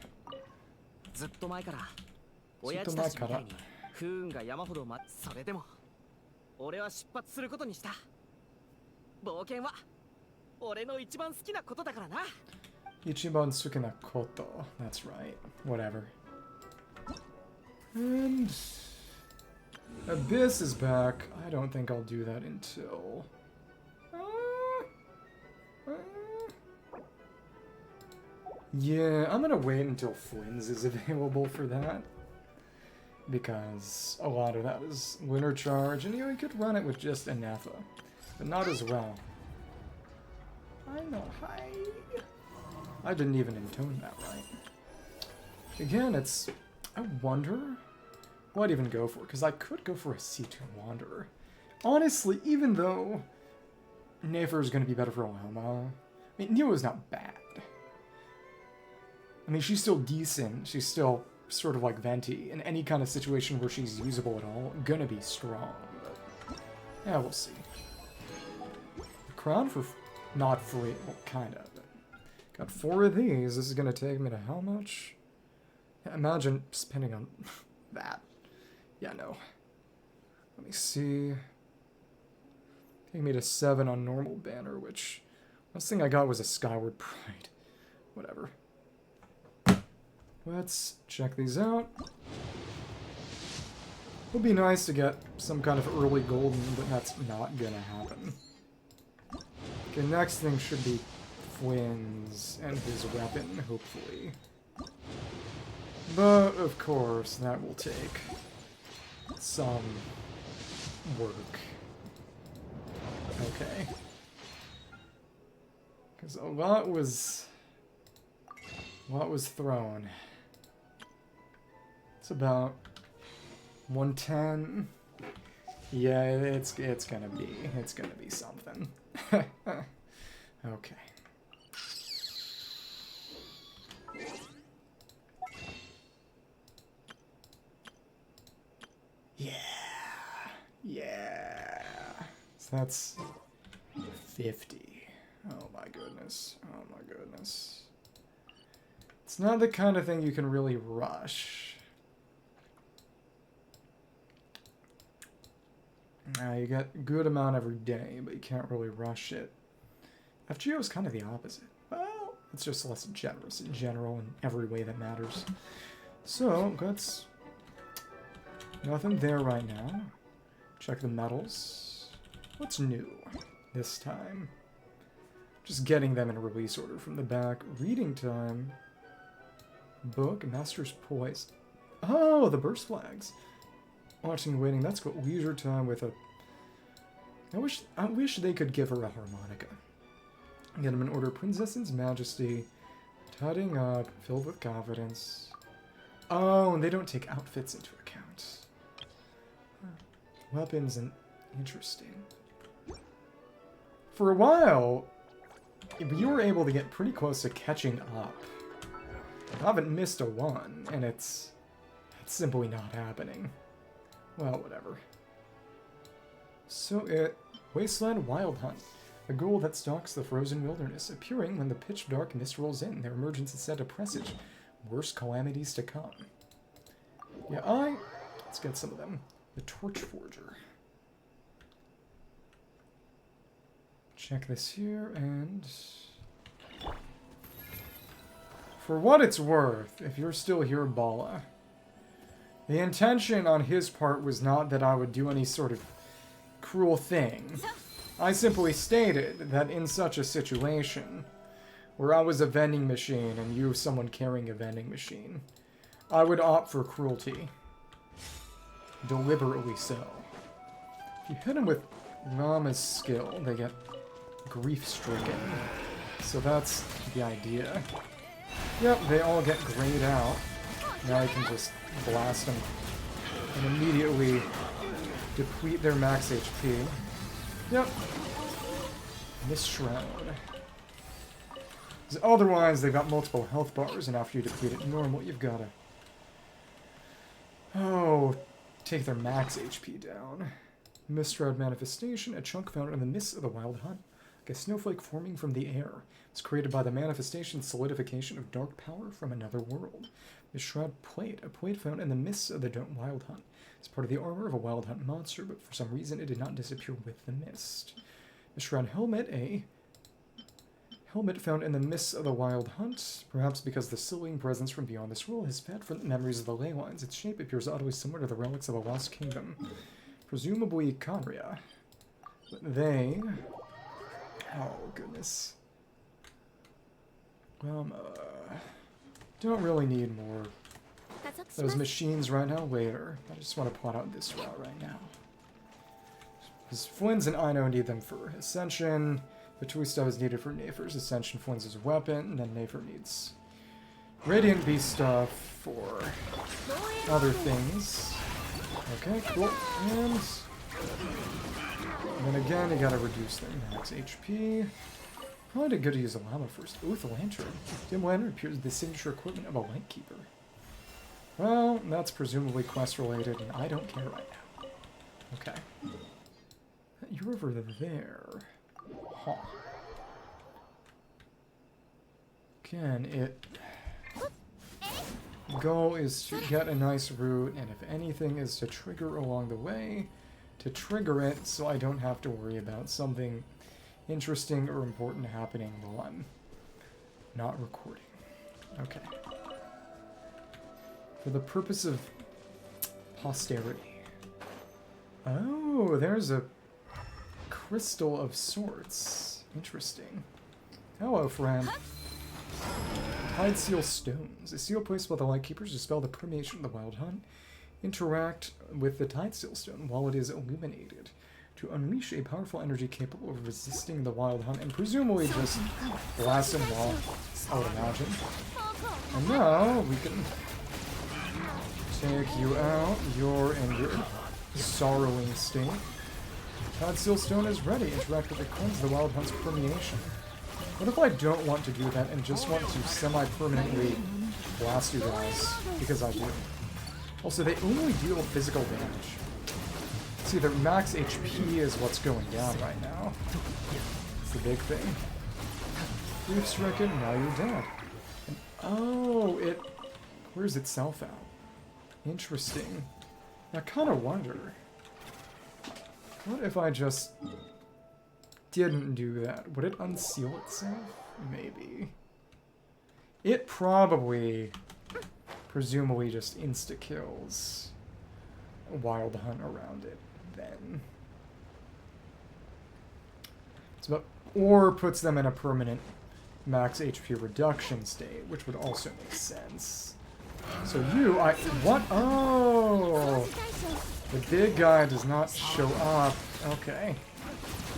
S1: Ichiban Sukina Koto. That's right. Whatever. And Abyss is back. I don't think I'll do that until... Yeah, I'm gonna wait until Flynn's is available for that. Because a lot of that is Lunar Charge, and you could run it with just Anafa, but not as well. I know, hi. I didn't even intone that right. Again, it's... I wonder what I'd even go for, because I could go for a C2 Wanderer. Honestly, even though Nefer is going to be better for Lauma, I mean, Nilou is not bad. I mean, she's still decent. She's still sort of like Venti. In any kind of situation where she's usable at all, gonna be strong. But yeah, we'll see. The crown for... not free. Well, kind of. Got 4 of these. This is gonna take me to how much? Yeah, imagine spending on that. Yeah, no. Let me see. Take me to 7 on normal banner, which... last thing I got was a Skyward Pride. Whatever. Let's check these out. Would be nice to get some kind of early golden, but that's not gonna happen. Okay, next thing should be Flynn's and his weapon, hopefully. But, of course, that will take some work. Okay. Because a lot was thrown. It's about 110. Yeah, it's gonna be something. Okay. Yeah. So that's 50. Oh my goodness. Oh my goodness. It's not the kind of thing you can really rush. You get a good amount every day, but you can't really rush it. FGO is kind of the opposite. Well, it's just less generous in general in every way that matters. So, that's nothing there right now. Check the medals. What's new this time? Just getting them in release order from the back. Reading time. Book. Master's Poise. Oh, the burst flags. Watching and waiting. That's cool. Leisure time with a... I wish they could give her a harmonica. Get them in order. Princess's Majesty. Tidying up. Filled with confidence. Oh, and they don't take outfits into account. Weapons and... Interesting. For a while, you were able to get pretty close to catching up. I haven't missed a one, and it's simply not happening. Well, whatever. So Wasteland Wild Hunt. A ghoul that stalks the frozen wilderness, appearing when the pitch dark mist rolls in. Their emergence is said to presage worse calamities to come. Yeah, let's get some of them. The Torch Forger. Check this here, and... For what it's worth, if you're still here, Bala, the intention on his part was not that I would do any sort of cruel thing. I simply stated that in such a situation, where I was a vending machine and you someone carrying a vending machine, I would opt for cruelty. Deliberately so. If you hit him with Lauma's skill, they get grief-stricken. So that's the idea. Yep, they all get grayed out. Now I can just blast them and immediately deplete their max HP. Yep. Mist Shroud. Otherwise, they've got multiple health bars, and after you deplete it normal, you've got to... take their max HP down. Mist Shroud Manifestation, a chunk found in the mists of the Wild Hunt. Like a snowflake forming from the air. It's created by the manifestation solidification of dark power from another world. The Shroud Plate, a plate found in the mists of the Wild Hunt. It's part of the armor of a Wild Hunt monster, but for some reason it did not disappear with the mist. The Shroud Helmet, a helmet found in the mists of the Wild Hunt, perhaps because the sullying presence from beyond this world has fed from the memories of the ley lines. Its shape appears oddly similar to the relics of a lost kingdom, presumably Kanria. But they... Oh, goodness. Don't really need more those machines right now. Later. I just want to plot out this route right now. Because Flynn's and Ino need them for Ascension. The Twist stuff is needed for Nafer's Ascension. Flynn's is weapon, and then Nafer needs Radiant Beast stuff for other things. Okay, cool. And then again, you gotta reduce their max HP. Probably good to use a Lauma first. Oath Lantern. Dim Lantern appears the signature equipment of a Lightkeeper. Well, that's presumably quest related, and I don't care right now. Okay. You're over there. Huh. Again, goal is to get a nice route, and if anything is to trigger along the way, to trigger it so I don't have to worry about something interesting or important happening while I'm not recording. Okay. For the purpose of posterity, Oh, there's a crystal of sorts. Interesting. Hello, friend. Hide seal stones. A seal placed by the Lightkeepers dispel the permeation of the Wild Hunt. Interact with the Tide Seal Stone while it is illuminated to unleash a powerful energy capable of resisting the Wild Hunt and presumably just blast him off, I would imagine. And now we can take you out. You're in your sorrowing state. Tide Seal Stone is ready. Interact with it, cleanse the Wild Hunt's permeation. What if I don't want to do that and just want to semi-permanently blast you guys? Because I do. Also, they only deal physical damage. See, their max HP is what's going down right now. It's the big thing. You've stricken, now you're dead. And, oh, it clears itself out. Interesting. I kind of wonder. What if I just didn't do that? Would it unseal itself? Maybe. It probably, presumably, just insta-kills a Wild Hunt around it then. So, or puts them in a permanent max HP reduction state, which would also make sense. So what? Oh! The big guy does not show up. Okay.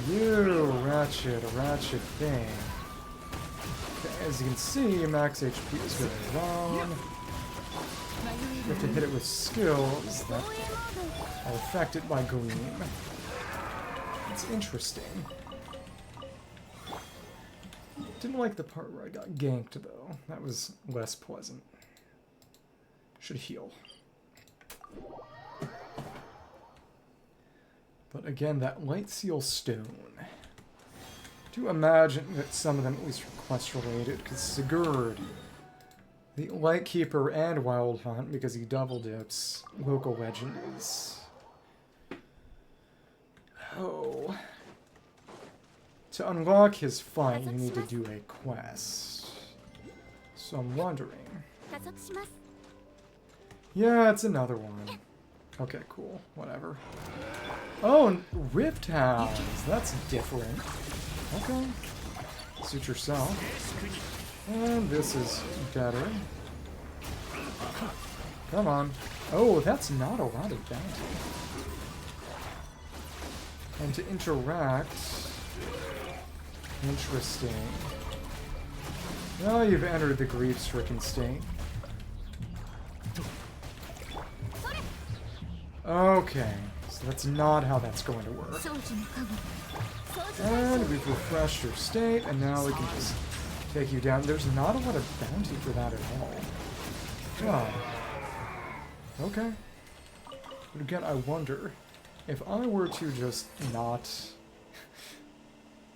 S1: You ratchet thing. Okay, as you can see, max HP is going down. You have to hit it with skills that are affected by Gleam. It's interesting. Didn't like the part where I got ganked, though. That was less pleasant. Should heal. But again, that Light Seal Stone. Do imagine that some of them at least are quest-related, because Sigurd, the Lightkeeper and Wild Hunt, because he double dips, Local Legend is... Oh. To unlock his fight, you need to do a quest. So I'm wondering... Yeah, it's another one. Okay, cool. Whatever. Oh, and Rift Hounds. That's different. Okay. Suit yourself. And this is better. Come on. Oh, that's not a lot of bounty. And to interact... Interesting. Well, you've entered the grief-stricken state. Okay, so that's not how that's going to work. And we've refreshed your state, and now we can just take you down. There's not a lot of bounty for that at all. God. Okay. But again, I wonder, if I were to just not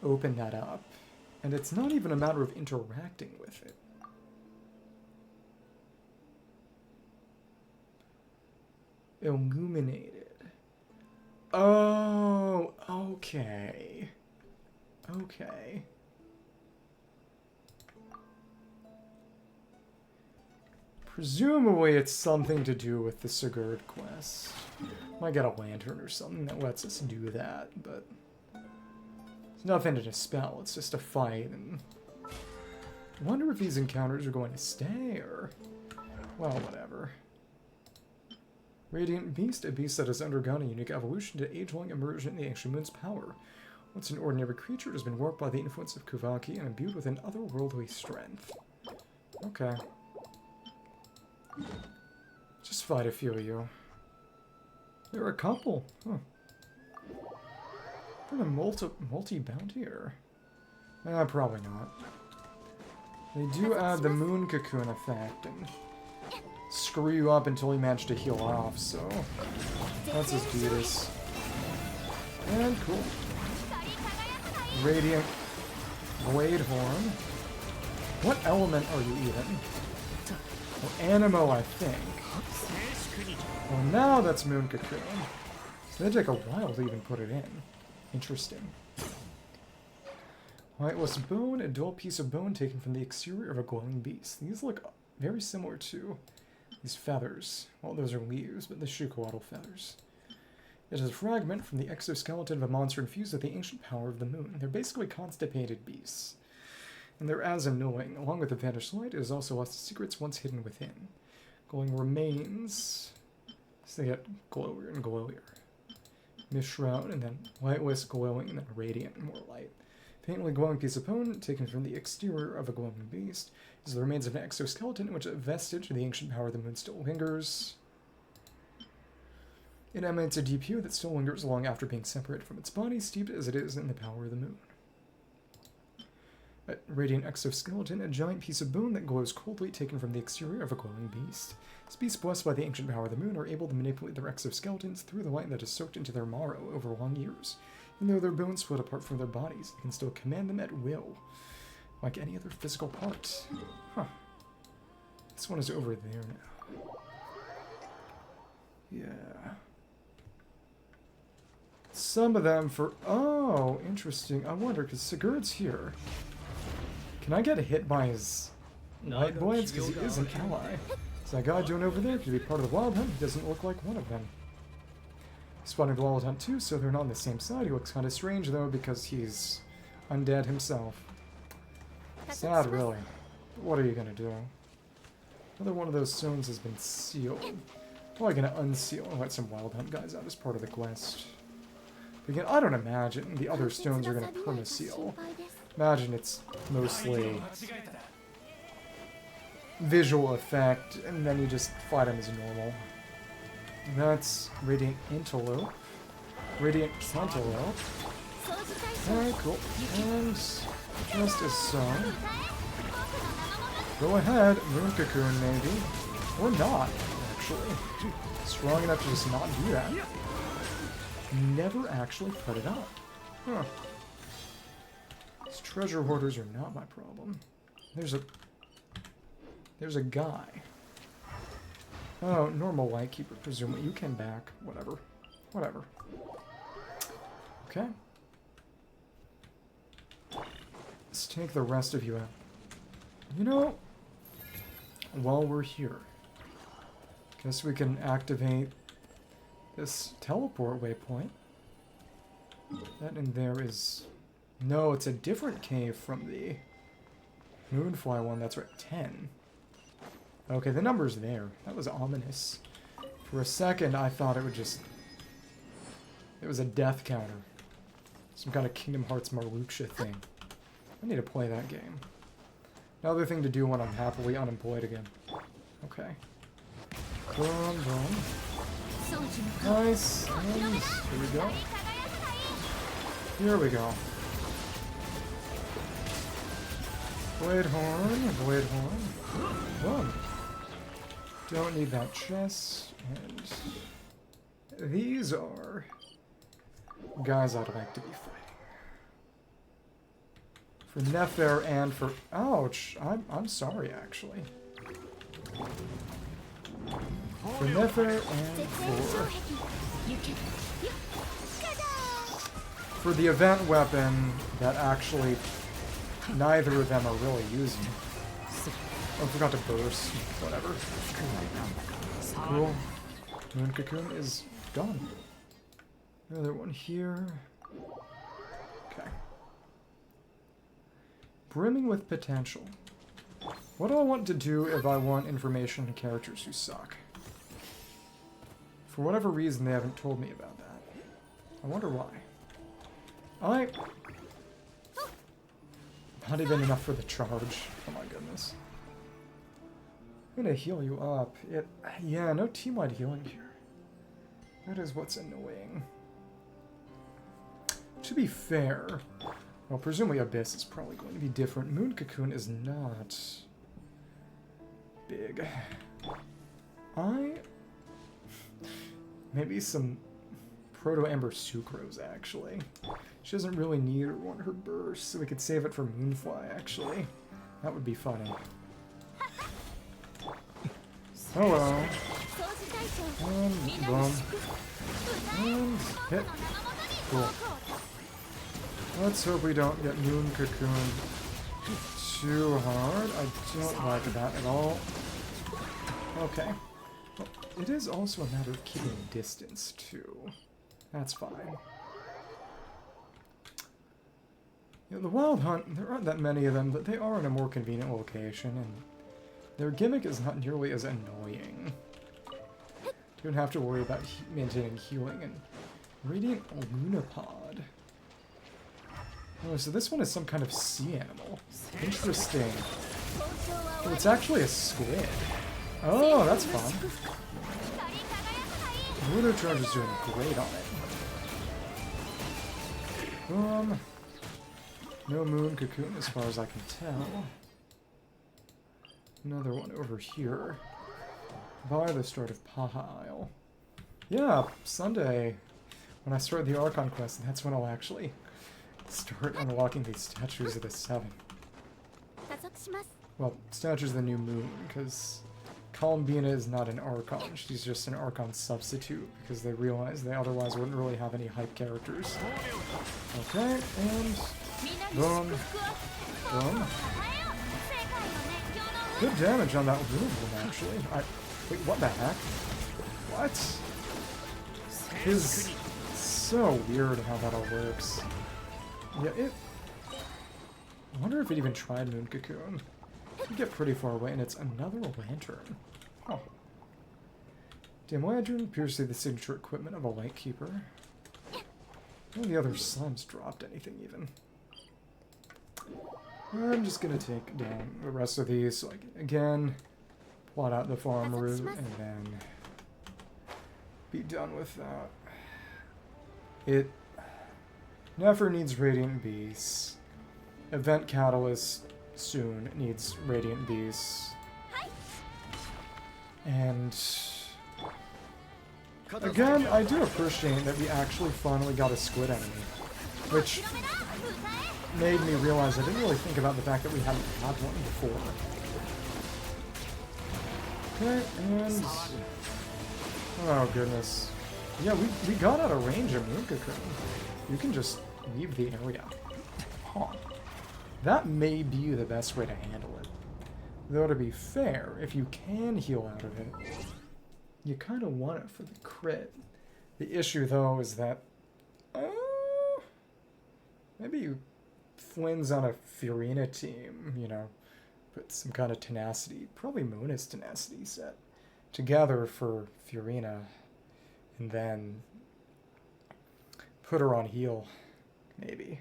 S1: open that up, and it's not even a matter of interacting with it. Illuminated. Oh, okay. Okay. Presumably it's something to do with the Sigurd quest. Might get a lantern or something that lets us do that, but it's nothing to dispel, it's just a fight, and I wonder if these encounters are going to stay, or... well, whatever. Radiant Beast, a beast that has undergone a unique evolution to age-long immersion in the ancient moon's power. Once an ordinary creature, it has been warped by the influence of Kuvaki and imbued with an otherworldly strength. Okay. Just fight a few of you. There are a couple. Huh. For the multi-bounty, or... probably not. They do add the moon cocoon effect, and screw you up until you manage to heal off, so let's just do this. And cool. Radiant Blade Horn. What element are you even? Well, Animo, I think. Well, now that's Moon Cocoon. So they take a while to even put it in. Interesting. Whiteless Bone, a dull piece of bone taken from the exterior of a glowing beast. These look very similar to these feathers. Well, those are leaves, but the Shukoatl feathers. It is a fragment from the exoskeleton of a monster infused with the ancient power of the moon. They're basically constipated beasts. And they're as annoying. Along with the vanished light, it has also lost the secrets once hidden within. Glowing remains. So they get glowier and glowier. Mist shroud, and then lightless, glowing, and then radiant, more light. Faintly glowing piece of bone, taken from the exterior of a glowing beast, is the remains of an exoskeleton in which a vestige of the ancient power of the moon still lingers. It emanates a deep hue that still lingers long after being separated from its body, steeped as it is in the power of the moon. A radiant exoskeleton, a giant piece of bone that glows coldly, taken from the exterior of a glowing beast. These beasts, blessed by the ancient power of the moon, are able to manipulate their exoskeletons through the light that is soaked into their marrow over long years. Even though their bones split apart from their bodies, they can still command them at will, like any other physical part. Huh. This one is over there now. Yeah. Some of them for... Oh, interesting. I wonder, because Sigurd's here. Can I get hit by his light blades? Because he is an ally. Is that guy doing over there? Could he be part of the Wild Hunt? He doesn't look like one of them. He's spotting the Wild Hunt too, so they're not on the same side. He looks kind of strange, though, because he's undead himself. Sad, really. But what are you going to do? Another one of those stones has been sealed. Probably going to unseal and let some Wild Hunt guys out as part of the quest. But again, I don't imagine the other stones are going to perma-seal. Imagine it's mostly visual effect, and then you just fight them as normal. That's Radiant Antelope. Radiant Cantaloupe. Alright, cool. And just as so. Go ahead, Moon Cocoon maybe. Or not, actually. Strong enough to just not do that. Never actually put it up. Huh. These treasure hoarders are not my problem. There's a guy. Oh, normal Lightkeeper, presumably. You came back. Whatever. Whatever. Okay. Let's take the rest of you out. You know, while we're here, guess we can activate this teleport waypoint. That in there is... No, it's a different cave from the Moonfly one. That's right, 10. Okay, the number's there. That was ominous. For a second, I thought it would just... It was a death counter. Some kind of Kingdom Hearts Marluxia thing. I need to play that game. Another thing to do when I'm happily unemployed again. Okay. Boom, boom. Nice. And here we go. Here we go. Blade horn, blade horn. Boom. Don't need that chest. And these are guys I'd like to be fighting. For Nefer and for... Ouch! I'm sorry, actually. For Nefer and for the event weapon that actually neither of them are really using. Oh, I forgot to burst. Whatever. Cool. Moon Cocoon is done. Another one here. Okay. Brimming with potential. What do I want to do if I want information on characters who suck? For whatever reason, they haven't told me about that. I wonder why. Not even enough for the charge. Oh my goodness. I'm gonna heal you up. Yeah, no team-wide healing here. That is what's annoying. To be fair, well, presumably Abyss is probably going to be different. Moon Cocoon is not big. Maybe some Proto-Ember Sucrose, actually. She doesn't really need or want her burst, so we could save it for Moonfly, actually. That would be funny. Hello. And boom. And hit. Cool. Let's hope we don't get Moon Cocoon too hard. I don't like that at all. Okay. Well, it is also a matter of keeping distance, too. That's fine. You know, the Wild Hunt, there aren't that many of them, but they are in a more convenient location, and their gimmick is not nearly as annoying. You don't have to worry about maintaining healing and Radiant Lunapod. Oh, so this one is some kind of sea animal. Interesting. Oh, it's actually a squid. Oh, that's fun. Lunar Charge is doing great on it. No moon cocoon as far as I can tell. Another one over here. By the start of Paha Isle. Yeah, Sunday, when I start the Archon quest, that's when I'll actually start unlocking these statues of the 7. Well, statues of the new moon, because Columbina is not an Archon. She's just an Archon substitute, because they realize they otherwise wouldn't really have any hype characters. Okay, and boom, boom. Good damage on that Lunar-Bloom, actually. Wait, what the heck? What? It is so weird how that all works. Yeah, I wonder if it even tried Moon Cocoon. It could get pretty far away, and it's another lantern. Oh. Dim Lantern appears to be the signature equipment of a Lightkeeper. None of the other slimes dropped anything, even. I'm just gonna take down the rest of these, so I can, again, plot out the farm route, and then be done with that. It never needs Radiant Beasts. Event Catalyst soon needs Radiant Beasts. And again, I do appreciate that we actually finally got a squid enemy, which made me realize I didn't really think about the fact that we hadn't had one before. Okay, and oh goodness. Yeah, we got out of range of Moon Cocoon. You can just leave the area. Huh. That may be the best way to handle it. Though to be fair, if you can heal out of it, you kind of want it for the crit. The issue though is that maybe you Flynn's on a Furina team, you know, put some kind of tenacity, probably Moon's tenacity set together for Furina, and then put her on heal, maybe.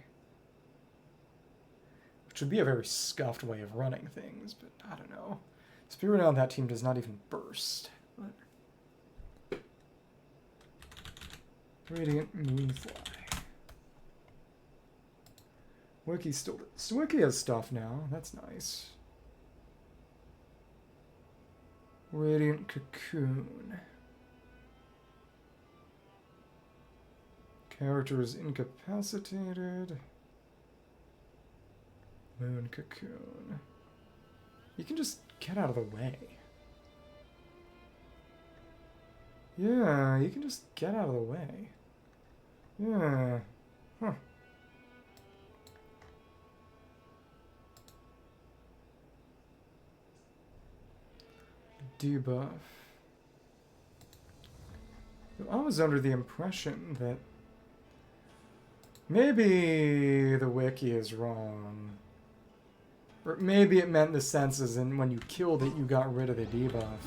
S1: Which would be a very scuffed way of running things, but I don't know. Furina on that team does not even burst. But Radiant Moonfly. Wiki still... So Wiki has stuff now. That's nice. Radiant Cocoon. Character is incapacitated. Moon Cocoon. You can just get out of the way. Yeah, you can just get out of the way. Yeah. Huh. Debuff. I was under the impression that maybe the wiki is wrong. Or maybe it meant the sense as in when you killed it, you got rid of the debuff.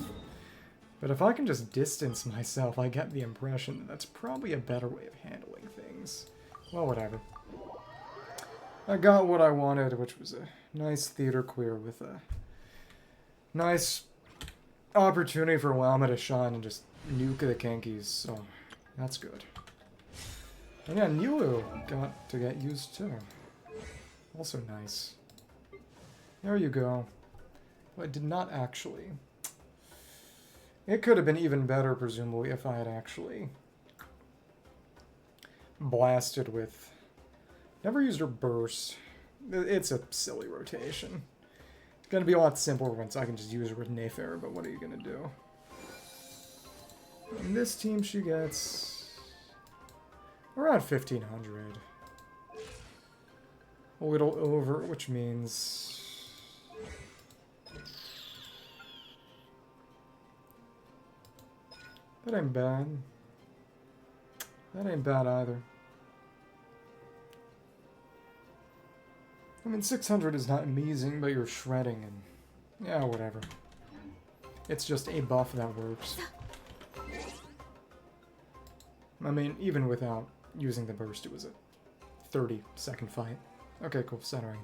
S1: But if I can just distance myself, I get the impression that that's probably a better way of handling things. Well, whatever. I got what I wanted, which was a nice theater queer with a nice opportunity for Lauma to shine and just nuke the Kinkies, so that's good. And yeah, Nilou got to get used too. Also nice. There you go. Well, I did not actually. It could have been even better, presumably, if I had actually blasted with... Never used her burst. It's a silly rotation. It's going to be a lot simpler once I can just use her with Nayfair, but what are you going to do? In this team, she gets around 1,500. A little over, which means... That ain't bad. That ain't bad either. I mean, 600 is not amazing, but you're shredding and... yeah, whatever. It's just a buff that works. I mean, even without using the burst, it was a 30-second fight. Okay, cool. Centering.